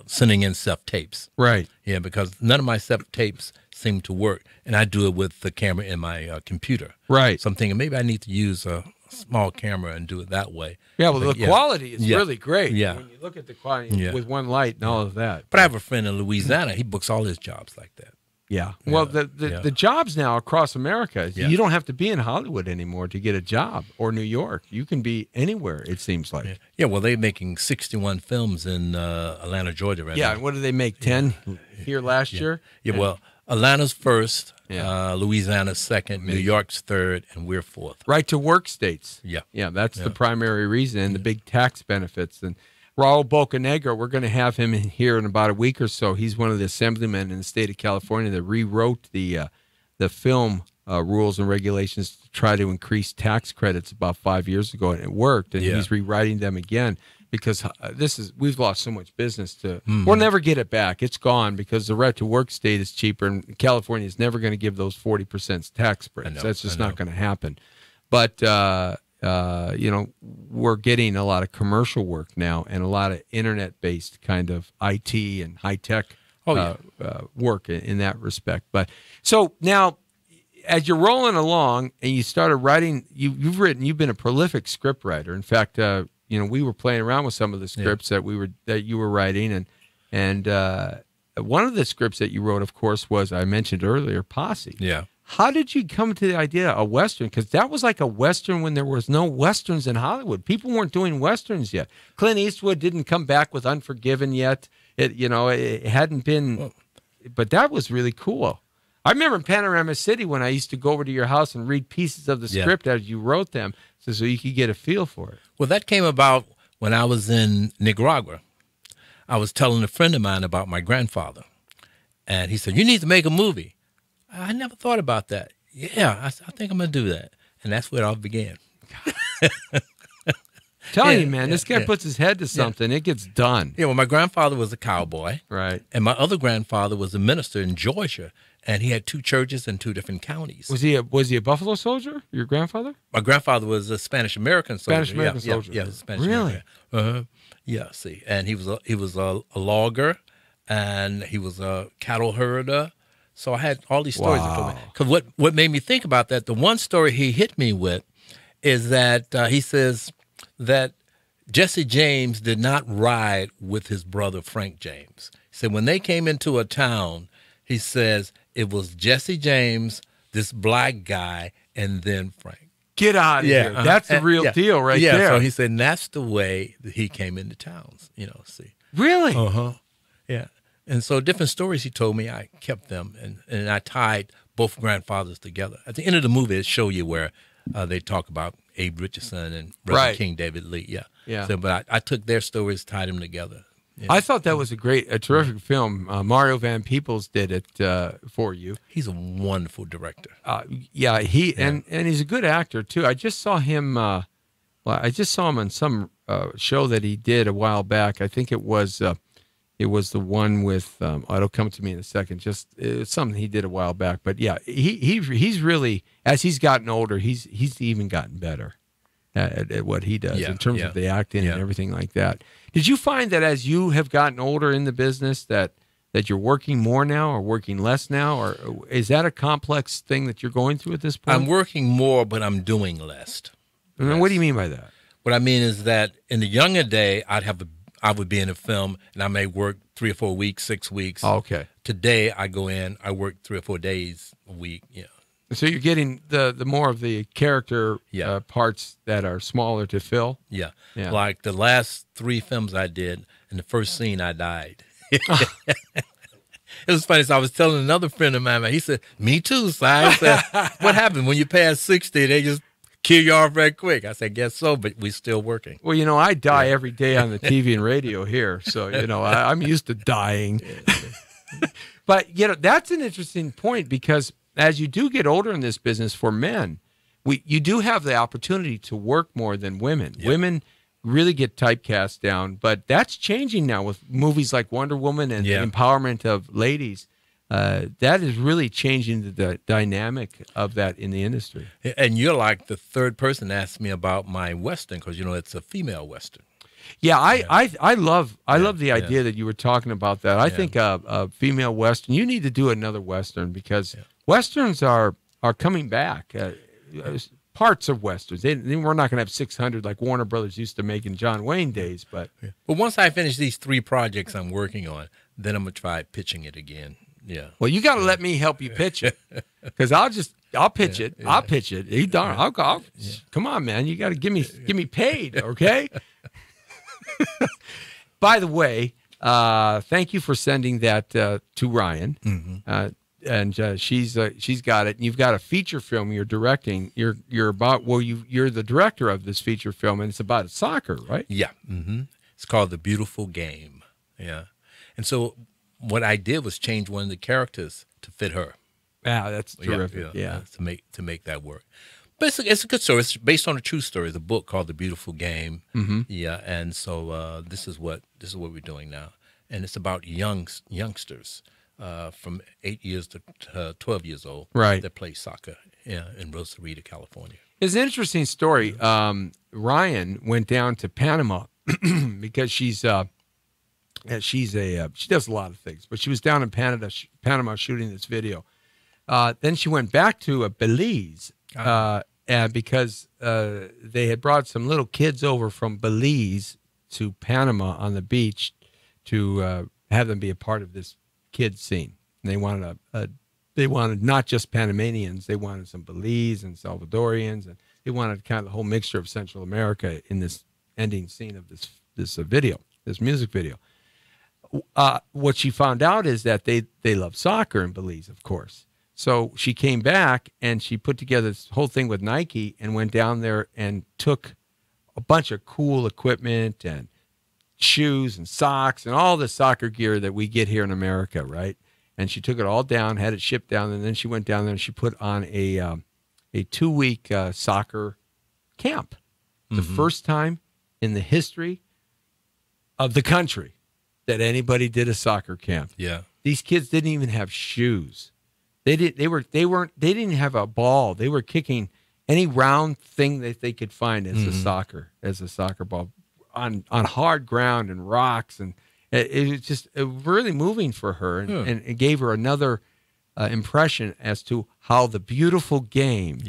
Speaker 5: sending in self-tapes.
Speaker 3: Right.
Speaker 5: Yeah, because none of my self-tapes seem to work, and I do it with the camera in my computer.
Speaker 3: Right.
Speaker 5: So I'm thinking maybe I need to use a small camera and do it that way.
Speaker 3: Yeah, well, the quality is really great.
Speaker 5: Yeah.
Speaker 3: When you look at the quality with one light and all of that.
Speaker 5: But I have a friend in Louisiana. He books all his jobs like that.
Speaker 3: Yeah. Well, the jobs now across America, you don't have to be in Hollywood anymore to get a job, or New York. You can be anywhere, it seems like.
Speaker 5: Yeah, well, they're making 61 films in Atlanta, Georgia right now.
Speaker 3: Yeah, and what did they make, 10 here last year?
Speaker 5: Yeah, well, Atlanta's first, Louisiana's second, New York's third, and we're fourth.
Speaker 3: Right to work states.
Speaker 5: Yeah.
Speaker 3: Yeah, that's the primary reason, and the big tax benefits. And Raul Bocanegra, we're going to have him in here in about a week or so. He's one of the assemblymen in the state of California that rewrote the film rules and regulations to try to increase tax credits about 5 years ago, and it worked. And he's rewriting them again because we've lost so much business we'll never get it back. It's gone because the right to work state is cheaper, and California is never going to give those 40% tax breaks. That's just not going to happen. But we're getting a lot of commercial work now and a lot of internet-based kind of IT and high-tech work in that respect. But so now, as you're rolling along and you started writing, you've been a prolific script writer. In fact, we were playing around with some of the scripts that you were writing, and one of the scripts that you wrote, of course, was, I mentioned earlier, Posse.
Speaker 5: Yeah.
Speaker 3: How did you come to the idea of a Western? Because that was like a Western when there was no Westerns in Hollywood. People weren't doing Westerns yet. Clint Eastwood didn't come back with Unforgiven yet. It hadn't been, but that was really cool. I remember in Panorama City when I used to go over to your house and read pieces of the script as you wrote them, so you could get a feel for it.
Speaker 5: Well, that came about when I was in Nicaragua. I was telling a friend of mine about my grandfather, and he said, "You need to make a movie." I never thought about that. Yeah, I think I'm going to do that. And that's where it all began.
Speaker 3: Tell you, man, this guy puts his head to something. It gets done.
Speaker 5: Yeah, well, my grandfather was a cowboy.
Speaker 3: Right.
Speaker 5: And my other grandfather was a minister in Georgia, and he had 2 churches in 2 different counties.
Speaker 3: Was he a Buffalo soldier, your grandfather?
Speaker 5: My grandfather was a Spanish-American soldier.
Speaker 3: Spanish-American soldier.
Speaker 5: Yeah, Spanish-American. Really? Yeah, see. And he was a logger, and he was a cattle herder. So I had all these stories. Because what made me think about that, the one story he hit me with is that he says that Jesse James did not ride with his brother Frank James. He said when they came into a town, he says it was Jesse James, this black guy, and then Frank.
Speaker 3: Get out of here. That's the real deal right there.
Speaker 5: So he said, and that's the way that he came into towns, see.
Speaker 3: Really?
Speaker 5: Uh-huh. Yeah. And so different stories he told me, I kept them, and I tied both grandfathers together. At the end of the movie, it show you where they talk about Abe Richardson and Brother King David Lee. Yeah. So, but I took their stories, tied them together. Yeah.
Speaker 3: I thought that was a terrific film. Mario Van Peebles did it for you.
Speaker 5: He's a wonderful director.
Speaker 3: And he's a good actor too. I just saw him. I just saw him on some show that he did a while back. I think it was the one with. It'll come to me in a second. It's something he did a while back. But yeah, he's really, as he's gotten older, he's even gotten better at what he does in terms of the acting and everything like that. Did you find that as you have gotten older in the business that you're working more now or working less now, or is that a complex thing that you're going through at this point?
Speaker 5: I'm working more, but I'm doing less.
Speaker 3: What do you mean by that?
Speaker 5: What I mean is that in the younger day, I would be in a film and I may work 3 or 4 weeks, 6 weeks.
Speaker 3: Oh, okay.
Speaker 5: Today I go in, I work 3 or 4 days a week.
Speaker 3: So you're getting the more of the character parts that are smaller to fill?
Speaker 5: Yeah. Like the last 3 films I did, in the first scene I died. It was funny. So I was telling another friend of mine, he said, me too, Si. I said, what happened? When you pass 60, they just kill you off right quick. I said, guess so, but we're still working.
Speaker 3: Well, I die every day on the TV and radio here, so, I'm used to dying. But, you know, that's an interesting point because as you do get older in this business for men, you do have the opportunity to work more than women.
Speaker 5: Yep.
Speaker 3: Women really get typecast down, but that's changing now with movies like Wonder Woman and the empowerment of ladies. That is really changing the dynamic of that in the industry.
Speaker 5: And you're like the third person to ask me about my Western because, you know, it's a female Western.
Speaker 3: Yeah, I love the idea that you were talking about that. I think a female Western, you need to do another Western because Westerns are coming back. Parts of Westerns. We're not going to have 600 like Warner Brothers used to make in John Wayne days. But
Speaker 5: once I finish these 3 projects I'm working on, then I'm going to try pitching it again. Yeah.
Speaker 3: Well, you got to let me help you pitch it because I'll pitch it. Yeah. I'll pitch it. I'll come on, man. You got to give me paid, okay? By the way, thank you for sending that to Ryan. Mm-hmm. And she's got it. You've got a feature film you're directing. You're the director of this feature film, and it's about soccer, right?
Speaker 5: Yeah. Mm-hmm. It's called The Beautiful Game. Yeah. And so what I did was change one of the characters to fit her.
Speaker 3: Yeah, that's terrific. Yeah.
Speaker 5: To make that work. But it's a good story. It's based on a true story. It's a book called The Beautiful Game. Mm-hmm. Yeah. And so this is what we're doing now, and it's about youngsters. From 8 years to 12 years old,
Speaker 3: right?
Speaker 5: That play soccer in Rosarito, California.
Speaker 3: It's an interesting story. Ryan went down to Panama because she does a lot of things, but she was down in Panama shooting this video. Then she went back to Belize because they had brought some little kids over from Belize to Panama on the beach to have them be a part of this kids scene. And they wanted not just Panamanians, they wanted some Belize and Salvadorians, and they wanted kind of the whole mixture of Central America in this ending scene of this music video. What she found out is that they love soccer in Belize, of course. So she came back and she put together this whole thing with Nike and went down there and took a bunch of cool equipment and shoes and socks and all the soccer gear that we get here in America, right? And she took it all down, had it shipped down, and then she went down there and she put on a 2-week soccer camp. The first time in the history of the country that anybody did a soccer camp.
Speaker 5: Yeah. These
Speaker 3: kids didn't even have shoes. They didn't have a ball. They were kicking any round thing that they could find as a soccer ball. On hard ground and rocks, and it was just really moving for her, and it gave her another impression as to how the beautiful game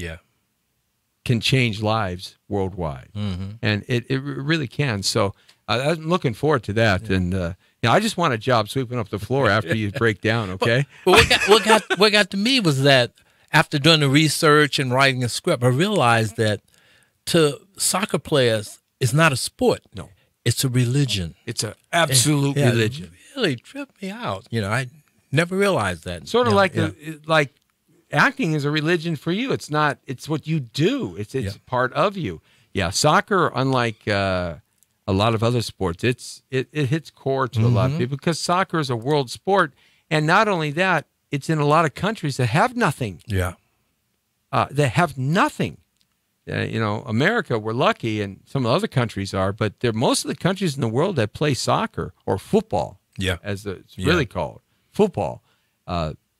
Speaker 3: can change lives worldwide, and it really can. So I'm looking forward to that, and I just want a job sweeping up the floor after you break down. Okay.
Speaker 5: But what got to me was that after doing the research and writing a script, I realized that to soccer players, it's not a sport.
Speaker 3: No.
Speaker 5: It's a religion.
Speaker 3: It's an absolute religion.
Speaker 5: It really tripped me out. You know, I never realized that.
Speaker 3: Sort of like acting is a religion for you. It's not. It's what you do. It's part of you. Yeah, soccer, unlike a lot of other sports, it hits core to a lot of people because soccer is a world sport, and not only that, it's in a lot of countries that have nothing.
Speaker 5: Yeah.
Speaker 3: That have nothing. America, we're lucky, and some other countries are, but most of the countries in the world that play soccer or football, as it's really called, football,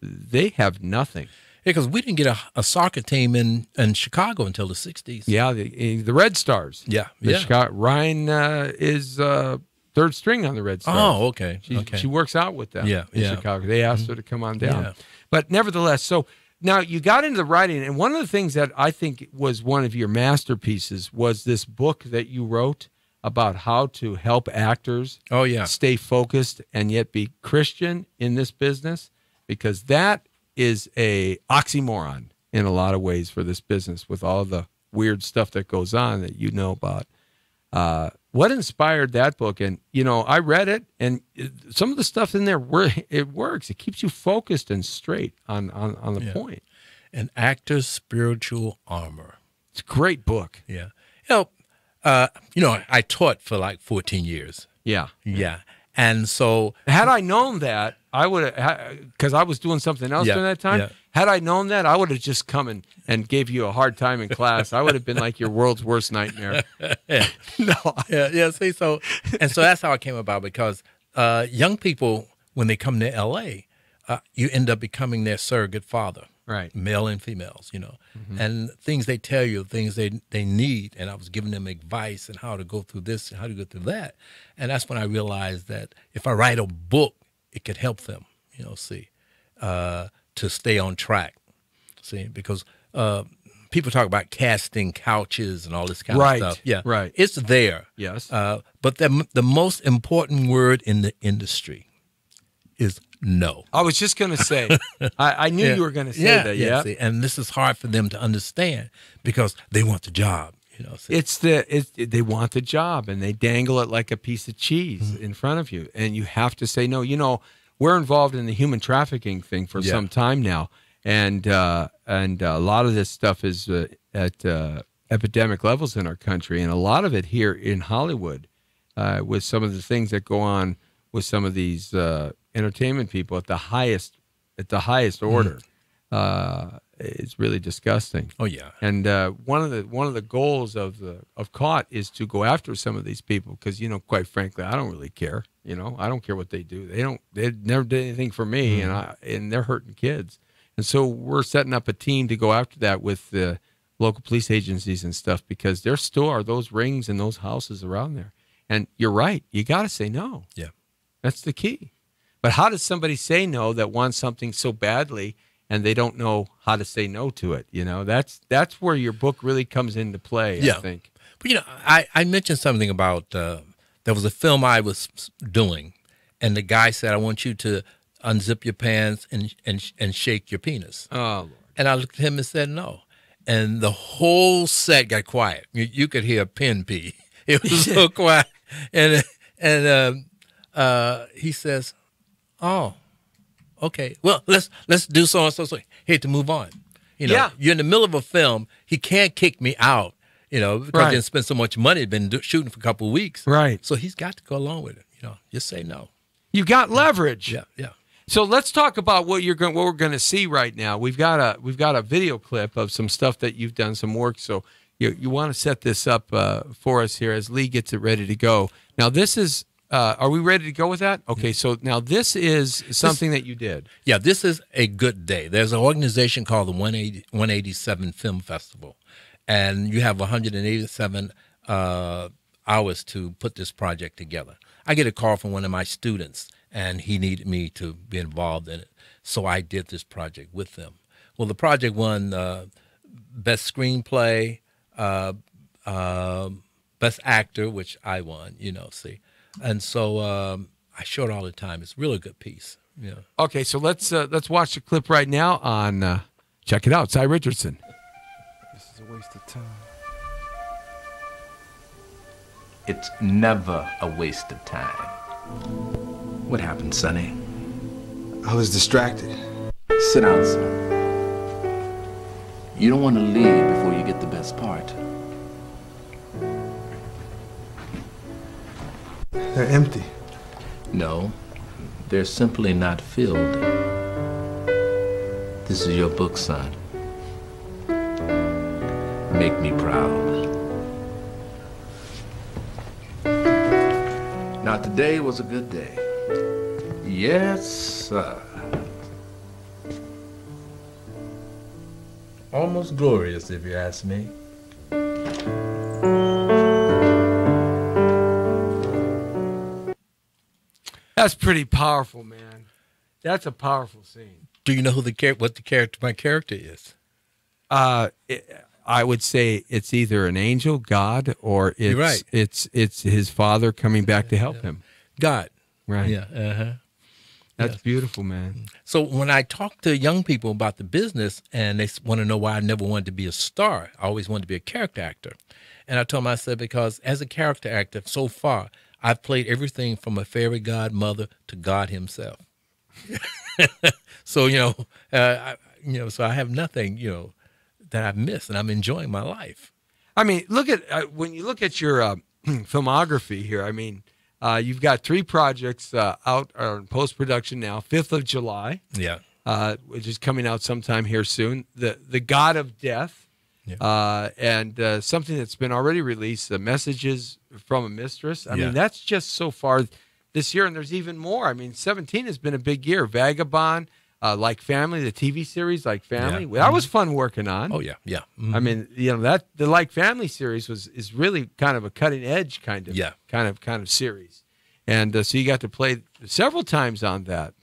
Speaker 3: they have nothing.
Speaker 5: Yeah, because we didn't get a soccer team in Chicago until the 60s.
Speaker 3: Yeah, the Red Stars.
Speaker 5: Yeah,
Speaker 3: Ryan is third string on the Red Stars.
Speaker 5: Oh, okay.
Speaker 3: She works out with them in Chicago. They asked her to come on down.
Speaker 5: Yeah.
Speaker 3: But nevertheless, so now you got into the writing, and one of the things that I think was one of your masterpieces was this book that you wrote about how to help actors stay focused and yet be Christian in this business, because that is a oxymoron in a lot of ways for this business with all the weird stuff that goes on that you know about. What inspired that book? And, I read it, and some of the stuff in there, it works. It keeps you focused and straight on the point.
Speaker 5: An actor's spiritual armor.
Speaker 3: It's a great book.
Speaker 5: Yeah. I taught for like 14 years.
Speaker 3: Yeah.
Speaker 5: Yeah. And so
Speaker 3: had I known that, I would have, because I was doing something else during that time.
Speaker 5: Yeah.
Speaker 3: Had I known that, I would have just come and gave you a hard time in class. I would have been like your world's worst nightmare. No.
Speaker 5: Yeah. See, so that's how it came about, because young people, when they come to L.A., you end up becoming their surrogate father.
Speaker 3: Right.
Speaker 5: Male and females, and things they tell you, things they need. And I was giving them advice and how to go through this and how to go through that. And that's when I realized that if I write a book, it could help them, to stay on track. See, because people talk about casting couches and all this kind of stuff. Yeah,
Speaker 3: right.
Speaker 5: It's there.
Speaker 3: Yes.
Speaker 5: But the most important word in the industry is no.
Speaker 3: I was just going to say, I knew you were going to say that. Yeah.
Speaker 5: See, and this is hard for them to understand because they want the job. See.
Speaker 3: They want the job, and they dangle it like a piece of cheese in front of you, and you have to say no. We're involved in the human trafficking thing for some time now, and a lot of this stuff is at epidemic levels in our country, and a lot of it here in Hollywood, with some of the things that go on with some of these entertainment people at the highest order. It's really disgusting.
Speaker 5: Oh yeah.
Speaker 3: And one of the goals of CAUT is to go after some of these people because quite frankly, I don't really care. I don't care what they do. They never did anything for me, and they're hurting kids. And so we're setting up a team to go after that with the local police agencies and stuff, because there still are those rings and those houses around there. And you're right. You got to say no.
Speaker 5: Yeah.
Speaker 3: That's the key. But how does somebody say no that wants something so badly and they don't know how to say no to it? That's where your book really comes into play, I think.
Speaker 5: But, I mentioned something about there was a film I was doing, and the guy said, I want you to unzip your pants and shake your penis.
Speaker 3: Oh, Lord.
Speaker 5: And I looked at him and said no. And the whole set got quiet. You could hear a pin pee. It was so quiet. And he says, oh, okay. Well, let's do so and so. So hate to move on. You're in the middle of a film. He can't kick me out, because he didn't spend so much money. He'd been shooting for a couple of weeks.
Speaker 3: Right.
Speaker 5: So he's got to go along with it. Just say no.
Speaker 3: You got leverage.
Speaker 5: Yeah.
Speaker 3: So let's talk about what we're going to see right now. We've got a video clip of some stuff that you've done, some work. So you want to set this up for us here as Lee gets it ready to go. Now this is. Are we ready to go with that? Okay, so now this is something that you did. Yeah,
Speaker 5: this is a good day. There's an organization called the 187 Film Festival, and you have 187 hours to put this project together. I get a call from one of my students, and he needed me to be involved in it, so I did this project with them. Well, the project won Best Screenplay, Best Actor, which I won, And so I show it all the time. It's a really good piece. Yeah.
Speaker 3: Okay, so let's watch the clip right now on check it out, Cy Richardson.
Speaker 1: This is a waste of time.
Speaker 6: It's never a waste of time. What happened, Sonny?
Speaker 1: I was distracted.
Speaker 6: Sit down, sir. You don't want to leave before you get the best part.
Speaker 1: They're empty.
Speaker 6: No, they're simply not filled. This is your book, son. Make me proud. Now, today was a good day. Yes, sir. Almost glorious, if you ask me.
Speaker 3: That's pretty powerful, man. That's a powerful scene.
Speaker 5: Do you know what my character is?
Speaker 3: I would say it's either an angel, God, or it's
Speaker 5: right.
Speaker 3: it's his father coming back to help him.
Speaker 5: God.
Speaker 3: Right.
Speaker 5: Yeah.
Speaker 3: That's beautiful, man.
Speaker 5: So when I talk to young people about the business and they want to know why I never wanted to be a star, I always wanted to be a character actor. And I told them, I said, because as a character actor, so far, I've played everything from a fairy godmother to God himself. So, so I have nothing, that I've missed, and I'm enjoying my life.
Speaker 3: I mean, look at when you look at your filmography here. I mean, You've got 3 projects out or in post-production now. 5th of July,
Speaker 5: Yeah.
Speaker 3: Which is coming out sometime here soon. The God of Death, and something that's been already released, Messages from a Mistress. I mean, that's just so far this year, and there's even more. I mean, 17 has been a big year. Vagabond, Like Family, the TV series Like Family.
Speaker 5: Yeah.
Speaker 3: That was fun working on.
Speaker 5: Oh, yeah, yeah. Mhm.
Speaker 3: I mean, that the Like Family series is really kind of a cutting edge kind of series, and so you got to play several times on that.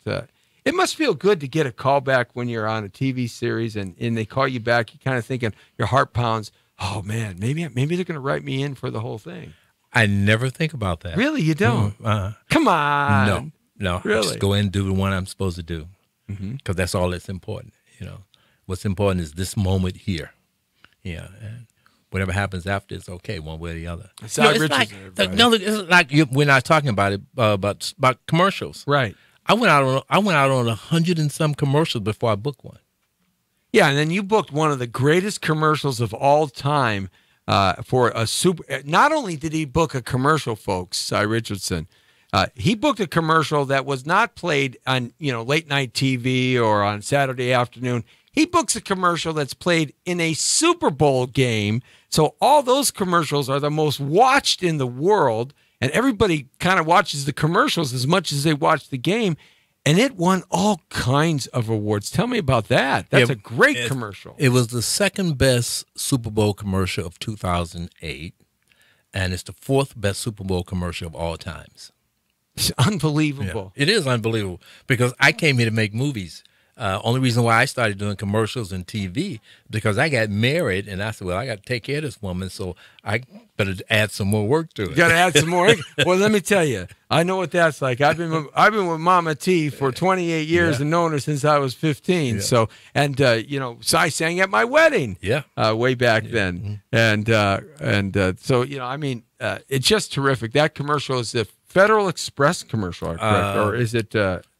Speaker 3: It must feel good to get a call back when you're on a TV series and they call you back. You're kind of thinking, your heart pounds. Oh man, maybe they're going to write me in for the whole thing.
Speaker 5: I never think about that.
Speaker 3: Really, you don't? Come on.
Speaker 5: No.
Speaker 3: Really?
Speaker 5: I just go in and do the one I'm supposed to do, because that's all that's important. What's important is this moment here. Yeah, and whatever happens after is okay, one way or the other.
Speaker 3: It's
Speaker 5: It's like we're not talking about it, about commercials.
Speaker 3: Right.
Speaker 5: I went out on 100 and some commercials before I booked one.
Speaker 3: Yeah, and then you booked one of the greatest commercials of all time for a super. Not only did he book a commercial, folks, Cy Richardson, he booked a commercial that was not played on late night TV or on Saturday afternoon. He books a commercial that's played in a Super Bowl game. So all those commercials are the most watched in the world, and everybody kind of watches the commercials as much as they watch the game. And it won all kinds of awards. Tell me about that. That's a great commercial.
Speaker 5: It was the second best Super Bowl commercial of 2008, and it's the 4th best Super Bowl commercial of all times.
Speaker 3: It's unbelievable.
Speaker 5: Yeah, it is unbelievable, because I came here to make movies. Only reason why I started doing commercials and TV, because I got married, and I said, well, I got to take care of this woman, so I better add some more work to it.
Speaker 3: You got to add some more. Well, let me tell you, I know what that's like. I've been with Mama T for 28 years and known her since I was 15.
Speaker 5: Yeah.
Speaker 3: So, and so I sang at my wedding.
Speaker 5: Yeah.
Speaker 3: Way back then, and so I mean, it's just terrific. That commercial is the Federal Express commercial, correct? Or is it?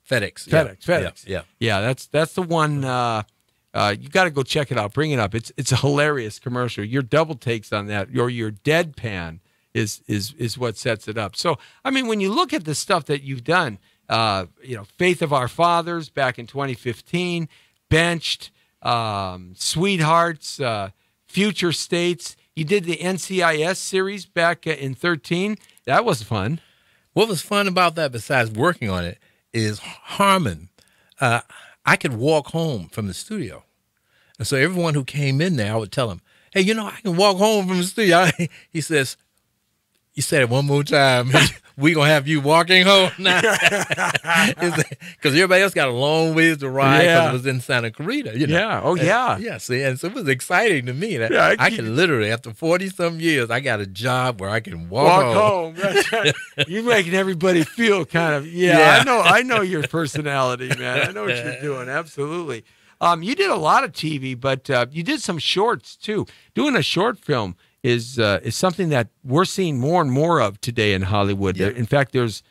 Speaker 5: FedEx.
Speaker 3: FedEx.
Speaker 5: Yeah.
Speaker 3: That's the one. You got to go check it out. Bring it up. It's a hilarious commercial. Your double takes on that, or your deadpan is what sets it up. So I mean, when you look at the stuff that you've done, Faith of Our Fathers back in 2015, Benched, Sweethearts, Future States. You did the NCIS series back in 13. That was fun.
Speaker 5: What was fun about that, besides working on it, is Harmon. I could walk home from the studio. And so everyone who came in there, I would tell him, hey, I can walk home from the studio. He says, you said it one more time. We going to have you walking home now. Because everybody else got a long ways to ride because it was in Santa Clarita.
Speaker 3: Yeah. Oh, yeah.
Speaker 5: Yeah, see, and so it was exciting to me. That I can literally, after 40-some years, I got a job where I can walk home.
Speaker 3: That's right. You're making everybody feel kind of, I know your personality, man. I know what you're doing. Absolutely. You did a lot of TV, but you did some shorts, too. Doing a short film is something that we're seeing more and more of today in Hollywood. Yeah. In fact, there's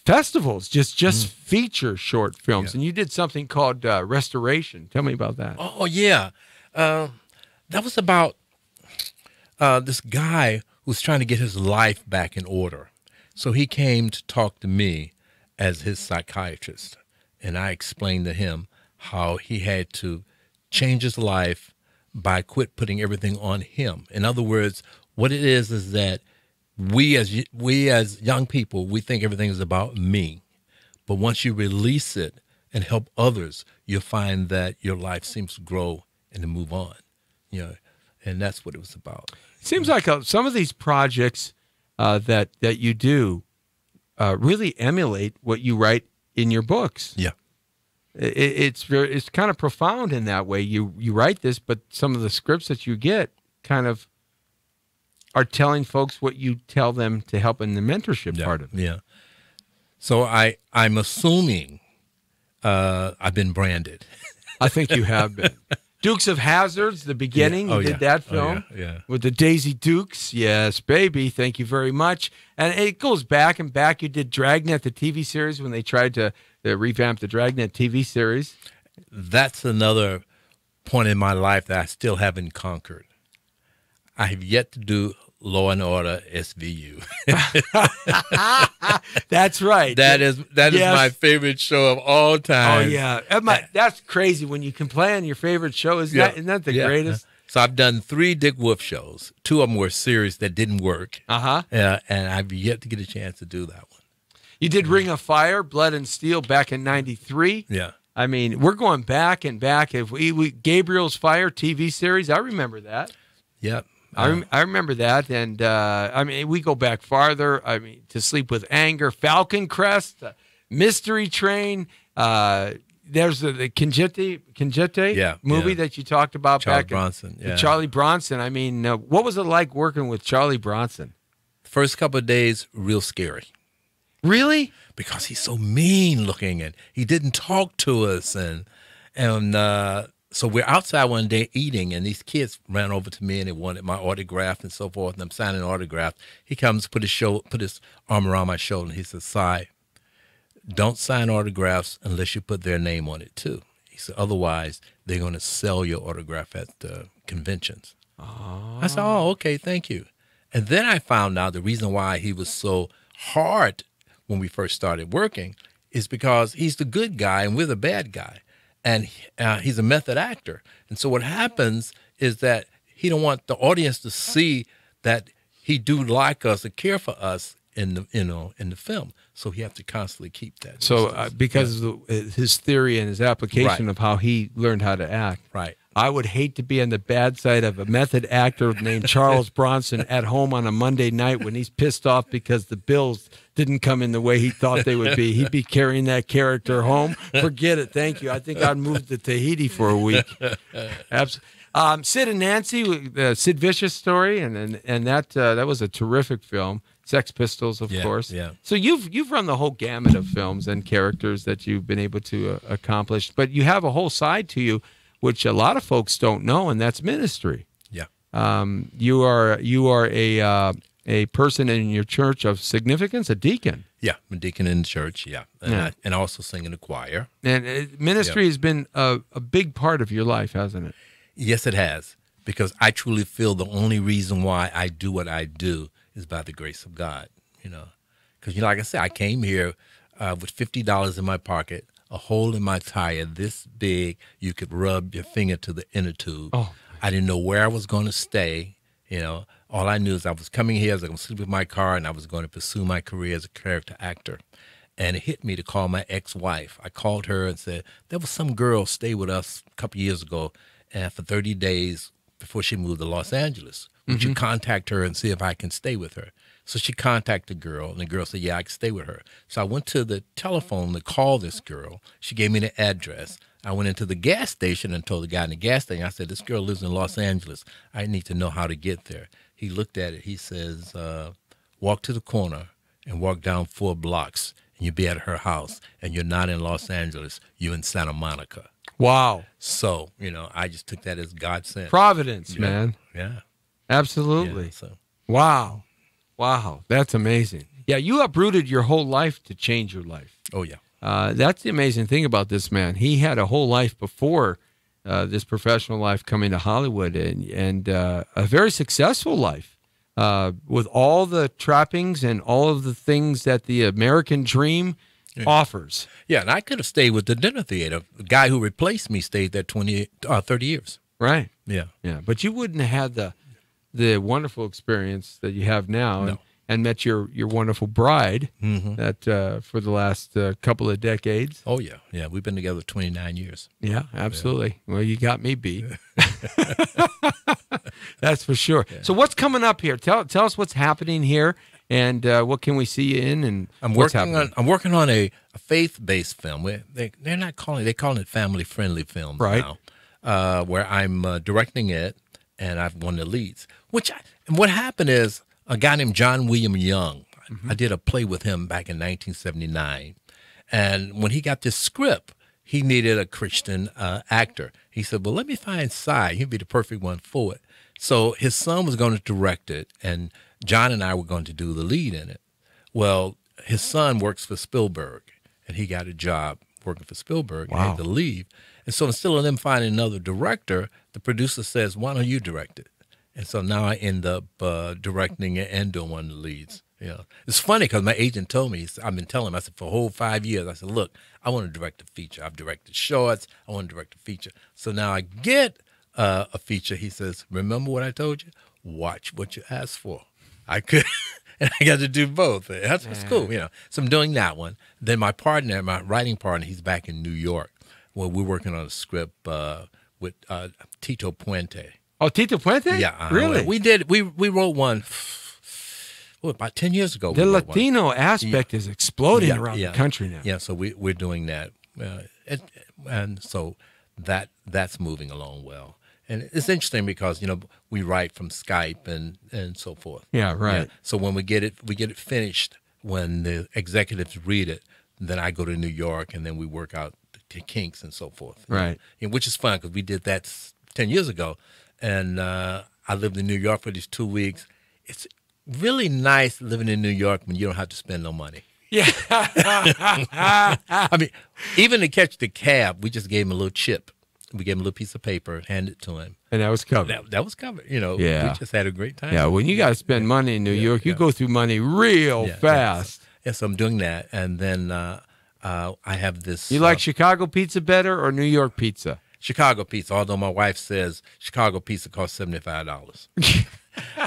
Speaker 3: festivals just feature short films, and you did something called Restoration. Tell me about that.
Speaker 5: Oh yeah, that was about this guy who's trying to get his life back in order. So he came to talk to me as his psychiatrist, and I explained to him how he had to change his life by quit putting everything on him. In other words, what it is that we as young people, we think everything is about me. But once you release it and help others, you'll find that your life seems to grow and to move on. And that's what it was about.
Speaker 3: It seems like some of these projects that you do really emulate what you write in your books.
Speaker 5: Yeah.
Speaker 3: It's kind of profound in that way. You write this, but some of the scripts that you get kind of are telling folks what you tell them to help in the mentorship part of it.
Speaker 5: Yeah. So I'm assuming I've been branded.
Speaker 3: I think you have been. Dukes of Hazzards, the beginning, you did that film with the Daisy Dukes. Yes, baby. Thank you very much. And it goes back and back. You did Dragnet, the TV series, when they tried to revamp the Dragnet TV series.
Speaker 5: That's another point in my life that I still haven't conquered. I have yet to do Law and Order SVU.
Speaker 3: That's right.
Speaker 5: That is
Speaker 3: Yes.
Speaker 5: my favorite show of all
Speaker 3: Oh
Speaker 5: time.
Speaker 3: yeah, that's crazy when you can play on your favorite show. Isn't that the
Speaker 5: Yeah.
Speaker 3: greatest?
Speaker 5: So I've done 3 Dick Wolf shows. 2 of them were series that didn't work.
Speaker 3: Uh-huh.
Speaker 5: And I've yet to get a chance to do that one.
Speaker 3: You did Ring of Fire, Blood and Steel back in '93.
Speaker 5: Yeah.
Speaker 3: I mean, we're going back and back. If we Gabriel's Fire TV series, I remember that.
Speaker 5: Yep.
Speaker 3: I remember that, and I mean, we go back farther. I mean, To Sleep with Anger, Falcon Crest, Mystery Train. There's the Conjette movie that you talked about
Speaker 5: Charlie
Speaker 3: back.
Speaker 5: Bronson.
Speaker 3: With
Speaker 5: Yeah.
Speaker 3: Charlie Bronson. I mean, what was it like working with Charlie Bronson?
Speaker 5: First couple of days, real scary.
Speaker 3: Really?
Speaker 5: Because he's so mean looking and he didn't talk to us. And so we're outside one day eating, and these kids ran over to me and they wanted my autograph and so forth, and I'm signing an autograph. He comes, put his arm around my shoulder, and he says, "Si, don't sign autographs unless you put their name on it too." He said, "Otherwise, they're going to sell your autograph at conventions." Oh. I said, "Oh, okay, thank you." And then I found out the reason why he was so hard when we first started working is because he's the good guy and we're the bad guy. And he's a method actor. And so what happens is that he don't want the audience to see that he do like us or care for us in the film. So he has to constantly keep that.
Speaker 3: So because of his theory and his application
Speaker 5: Right.
Speaker 3: of how he learned how to act.
Speaker 5: Right.
Speaker 3: I would hate to be on the bad side of a method actor named Charles Bronson at home on a Monday night when he's pissed off because the bills didn't come in the way he thought they would be. He'd be carrying that character home. Forget it. Thank you. I think I'd move to Tahiti for a week. Absolutely. Sid and Nancy, the Sid Vicious story, and that was a terrific film. Sex Pistols, of course.
Speaker 5: Yeah.
Speaker 3: So you've run the whole gamut of films and characters that you've been able to accomplish, but you have a whole side to you which a lot of folks don't know, and that's ministry.
Speaker 5: Yeah.
Speaker 3: You are a person in your church of significance, a deacon.
Speaker 5: Yeah, I'm a deacon in church, yeah. And also sing in the choir.
Speaker 3: And ministry has been a big part of your life, hasn't it?
Speaker 5: Yes, it has, because I truly feel the only reason why I do what I do is by the grace of God, Because, like I said, I came here with $50 in my pocket, a hole in my tire this big, you could rub your finger to the inner tube.
Speaker 3: Oh.
Speaker 5: I didn't know where I was going to stay, All I knew is I was coming here, I was going to sleep in my car, and I was going to pursue my career as a character actor. And it hit me to call my ex-wife. I called her and said, there was some girl stay with us a couple years ago, and for 30 days before she moved to Los Angeles. Would you contact her and see if I can stay with her? So she contacted the girl, and the girl said, yeah, I can stay with her. So I went to the telephone to call this girl. She gave me the address. I went into the gas station and told the guy in the gas station, I said, this girl lives in Los Angeles. I need to know how to get there. He looked at it. He says, walk to the corner and walk down 4 blocks, and you'll be at her house. And you're not in Los Angeles. You're in Santa Monica.
Speaker 3: Wow.
Speaker 5: So, I just took that as God sent.
Speaker 3: Providence, man.
Speaker 5: Yeah.
Speaker 3: Absolutely.
Speaker 5: Yeah, so.
Speaker 3: Wow. That's amazing. Yeah, you uprooted your whole life to change your life.
Speaker 5: Oh, yeah.
Speaker 3: That's the amazing thing about this man. He had a whole life before this professional life coming to Hollywood, and a very successful life with all the trappings and all of the things that the American dream offers.
Speaker 5: Yeah, and I could have stayed with the dinner theater. The guy who replaced me stayed there 30 years.
Speaker 3: Right.
Speaker 5: Yeah.
Speaker 3: Yeah, but you wouldn't have had the wonderful experience that you have now.
Speaker 5: No.
Speaker 3: And met your wonderful bride that for the last couple of decades.
Speaker 5: Oh, yeah. Yeah, we've been together 29 years.
Speaker 3: Yeah, absolutely. Yeah. Well, you got me beat. That's for sure. Yeah. So what's coming up here? Tell us what's happening here, and what can we see you in, and
Speaker 5: I'm
Speaker 3: what's
Speaker 5: working
Speaker 3: happening?
Speaker 5: I'm working on a faith-based film. They're calling it family-friendly films
Speaker 3: right.
Speaker 5: now, where I'm directing it, and I've won the leads. And what happened is, a guy named John William Young. I did a play with him back in 1979. And when he got this script, he needed a Christian actor. He said, well, let me find Si. He'd be the perfect one for it. So his son was going to direct it, and John and I were going to do the lead in it. Well, his son works for Spielberg, and he got a job working for Spielberg and had to leave. And so instead of them finding another director, the producer says, why don't you direct it? And so now I end up directing it and doing one of the leads. Yeah, it's funny because my agent told me, I've been telling him, I said, for a whole 5 years, I said, look, I want to direct a feature. I've directed shorts. I want to direct a feature. So now I get a feature. He says, remember what I told you? Watch what you asked for. I could, and I got to do both. That's cool, you know. So I'm doing that one. Then my partner, my writing partner, he's back in New York. Well, we're working on a script with Tito Puente.
Speaker 3: Oh, Tito Puente?
Speaker 5: Yeah,
Speaker 3: really?
Speaker 5: We wrote one. About 10 years ago.
Speaker 3: The Latino aspect is exploding around the country now.
Speaker 5: Yeah, so we're doing that, and so that's moving along well. And it's interesting because we write from Skype and so forth.
Speaker 3: Yeah, right. Yeah.
Speaker 5: So when we get it finished, when the executives read it, then I go to New York and then we work out the kinks and so forth.
Speaker 3: Right.
Speaker 5: Which is fun because we did that 10 years ago, and I lived in New York for these 2 weeks. It's really nice living in New York when you don't have to spend no money.
Speaker 3: Yeah.
Speaker 5: I mean, even to catch the cab, we just gave him a little chip. We gave him a little piece of paper, handed it to him.
Speaker 3: And that was covered.
Speaker 5: That was covered. We just had a great time.
Speaker 3: Yeah, when you got to spend money in New York, you go through money real fast.
Speaker 5: Yeah, so I'm doing that. And then I have this.
Speaker 3: You like Chicago pizza better or New York pizza?
Speaker 5: Chicago pizza, although my wife says Chicago pizza costs $75.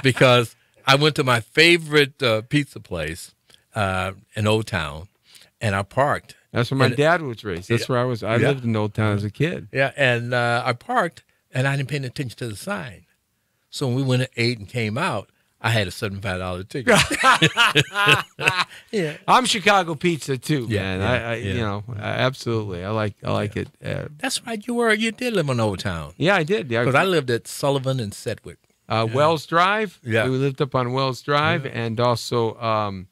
Speaker 5: Because I went to my favorite pizza place in Old Town, and I parked.
Speaker 3: That's where my dad was raised. That's where I was. I lived in Old Town as a kid.
Speaker 5: Yeah, and I parked, and I didn't pay any attention to the sign. So when we went at 8 and came out, I had a $75 ticket. Yeah,
Speaker 3: I'm Chicago pizza too, man. Absolutely. I like it.
Speaker 5: That's right. You did live in Old Town.
Speaker 3: Yeah, I did.
Speaker 5: Because I lived at Sullivan and Sedgwick.
Speaker 3: Wells Drive.
Speaker 5: Yeah.
Speaker 3: We lived up on Wells Drive, and also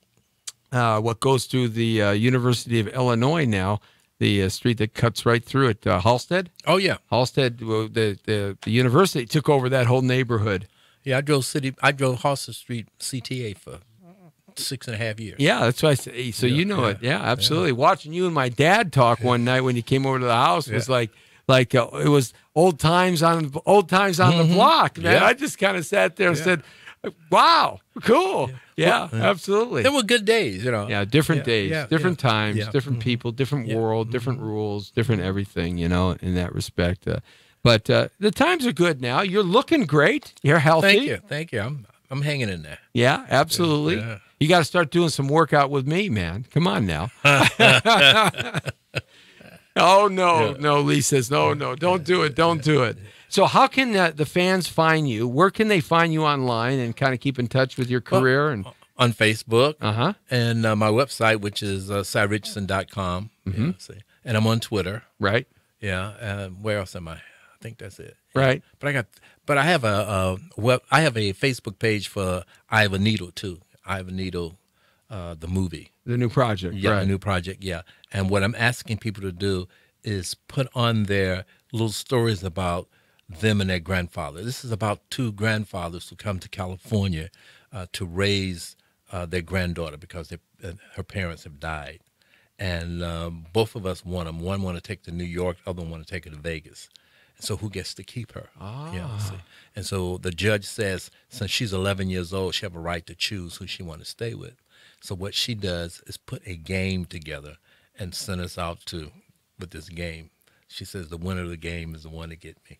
Speaker 3: what goes through the University of Illinois now, the street that cuts right through it, Halstead.
Speaker 5: Oh yeah,
Speaker 3: Halstead. The university took over that whole neighborhood.
Speaker 5: Yeah, I drove Halstead Street CTA for 6.5 years.
Speaker 3: Yeah, that's why I say. So you know it. Yeah, absolutely. Yeah. Watching you and my dad talk one night when you came over to the house was like it was old times on the block, man. I just kind of sat there and said, "Wow, cool." Yeah, absolutely.
Speaker 5: There were good days,
Speaker 3: Yeah, different days, different times, different people, different world, different rules, different everything, in that respect. But the times are good now. You're looking great. You're healthy.
Speaker 5: Thank you. I'm hanging in there.
Speaker 3: Yeah, absolutely. Yeah. You got to start doing some workout with me, man. Come on now. Oh, no, Lee says, no, don't do it. Don't do it. So how can the fans find you? Where can they find you online and kind of keep in touch with your career? And
Speaker 5: on Facebook and my website, which is CyRichardson.com.
Speaker 3: Mm-hmm.
Speaker 5: And I'm on Twitter.
Speaker 3: Right.
Speaker 5: Yeah. Where else am I? I think that's it.
Speaker 3: Right.
Speaker 5: But I have a Facebook page for I Have a Needle too. I Have a Needle, the movie.
Speaker 3: The new project.
Speaker 5: Yeah,
Speaker 3: right.
Speaker 5: The new project. Yeah. And what I'm asking people to do is put on their little stories about them and their grandfather. This is about two grandfathers who come to California to raise their granddaughter because her parents have died. And both of us want them. One want to take to New York, the other one want to take her to Vegas. So who gets to keep her? See? And so the judge says, since she's 11 years old, she have a right to choose who she want to stay with. So what she does is put a game together and send us out with this game. She says the winner of the game is the one to get me.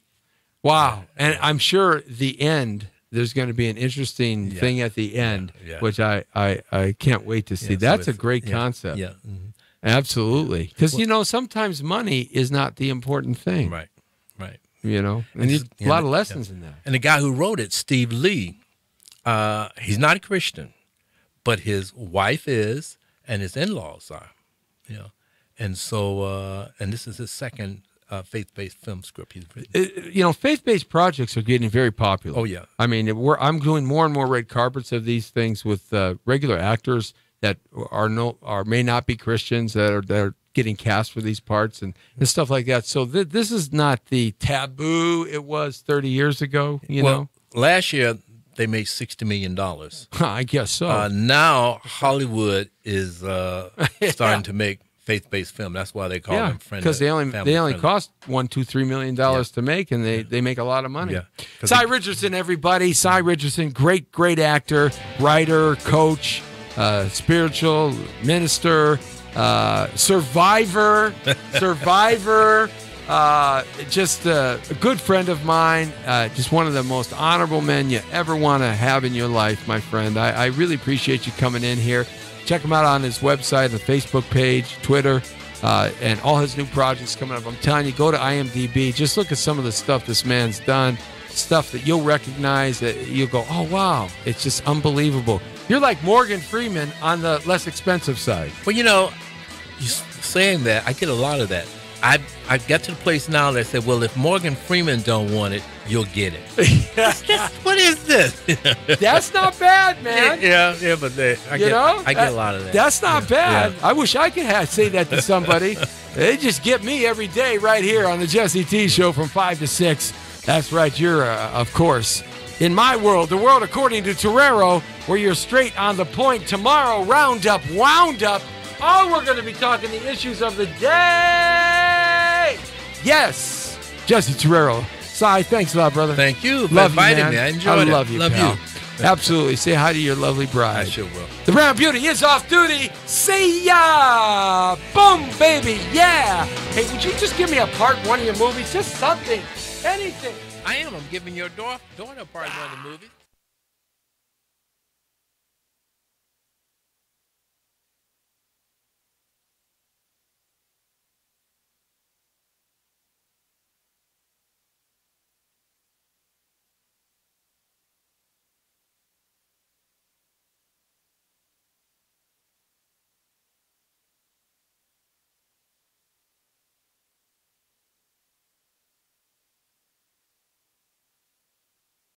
Speaker 3: Wow. And I'm sure there's going to be an interesting thing at the end, which I can't wait to see. That's a great concept.
Speaker 5: Yeah. Mm-hmm.
Speaker 3: Absolutely. Because, sometimes money is not the important thing.
Speaker 5: Right.
Speaker 3: And there's a lot of lessons in that.
Speaker 5: And the guy who wrote it, Steve Lee, he's not a Christian, but his wife is, and his in-laws are, And so, and this is his second faith-based film script he's written.
Speaker 3: Faith-based projects are getting very popular.
Speaker 5: Oh, yeah.
Speaker 3: I mean, I'm doing more and more red carpets of these things with regular actors that may not be Christians that are getting cast for these parts and stuff like that. So this is not the taboo it was 30 years ago, know?
Speaker 5: Last year, they made $60 million.
Speaker 3: I guess so.
Speaker 5: Now, Hollywood is starting to make faith-based film. That's why they call them friendly.
Speaker 3: Because they only
Speaker 5: friendly.
Speaker 3: cost $1-3 million to make, and they make a lot of money.
Speaker 5: Yeah.
Speaker 3: Cy Richardson, everybody. Cy Richardson, great actor, writer, coach, spiritual minister, survivor, just a good friend of mine, just one of the most honorable men you ever want to have in your life, my friend. I really appreciate you coming in here. Check him out on his website, the Facebook page, Twitter, and all his new projects coming up. I'm telling you, go to IMDb. Just look at some of the stuff this man's done, stuff that you'll recognize, that you'll go, oh, wow, it's just unbelievable. You're like Morgan Freeman on the less expensive side.
Speaker 5: Well, you saying that, I get a lot of that. I've got to the place now that said, well, if Morgan Freeman don't want it, you'll get it. What is this?
Speaker 3: That's not bad, man.
Speaker 5: Yeah, but I get a lot of that.
Speaker 3: That's not bad.
Speaker 5: Yeah.
Speaker 3: I wish I could say that to somebody. They just get me every day right here on the Jesse T Show from 5 to 6. That's right. You're, of course, in my world, the world according to Torrero, where you're straight on the point. Tomorrow, Roundup, Wound Up. Oh, we're going to be talking the issues of the day. Yes. Jesse Torrero. Cy, thanks a lot, brother.
Speaker 5: Thank you for
Speaker 3: love
Speaker 5: inviting
Speaker 3: you, man.
Speaker 5: me. I enjoyed it.
Speaker 3: Love you,
Speaker 5: love
Speaker 3: pal.
Speaker 5: you.
Speaker 3: Absolutely. Say hi to your lovely bride.
Speaker 5: I sure will.
Speaker 3: The Brown Beauty is off duty. See ya. Boom, baby. Yeah. Hey, would you just give me a part in one of your movies? Just something. Anything.
Speaker 5: I am. I'm giving your daughter a part in one of the movies.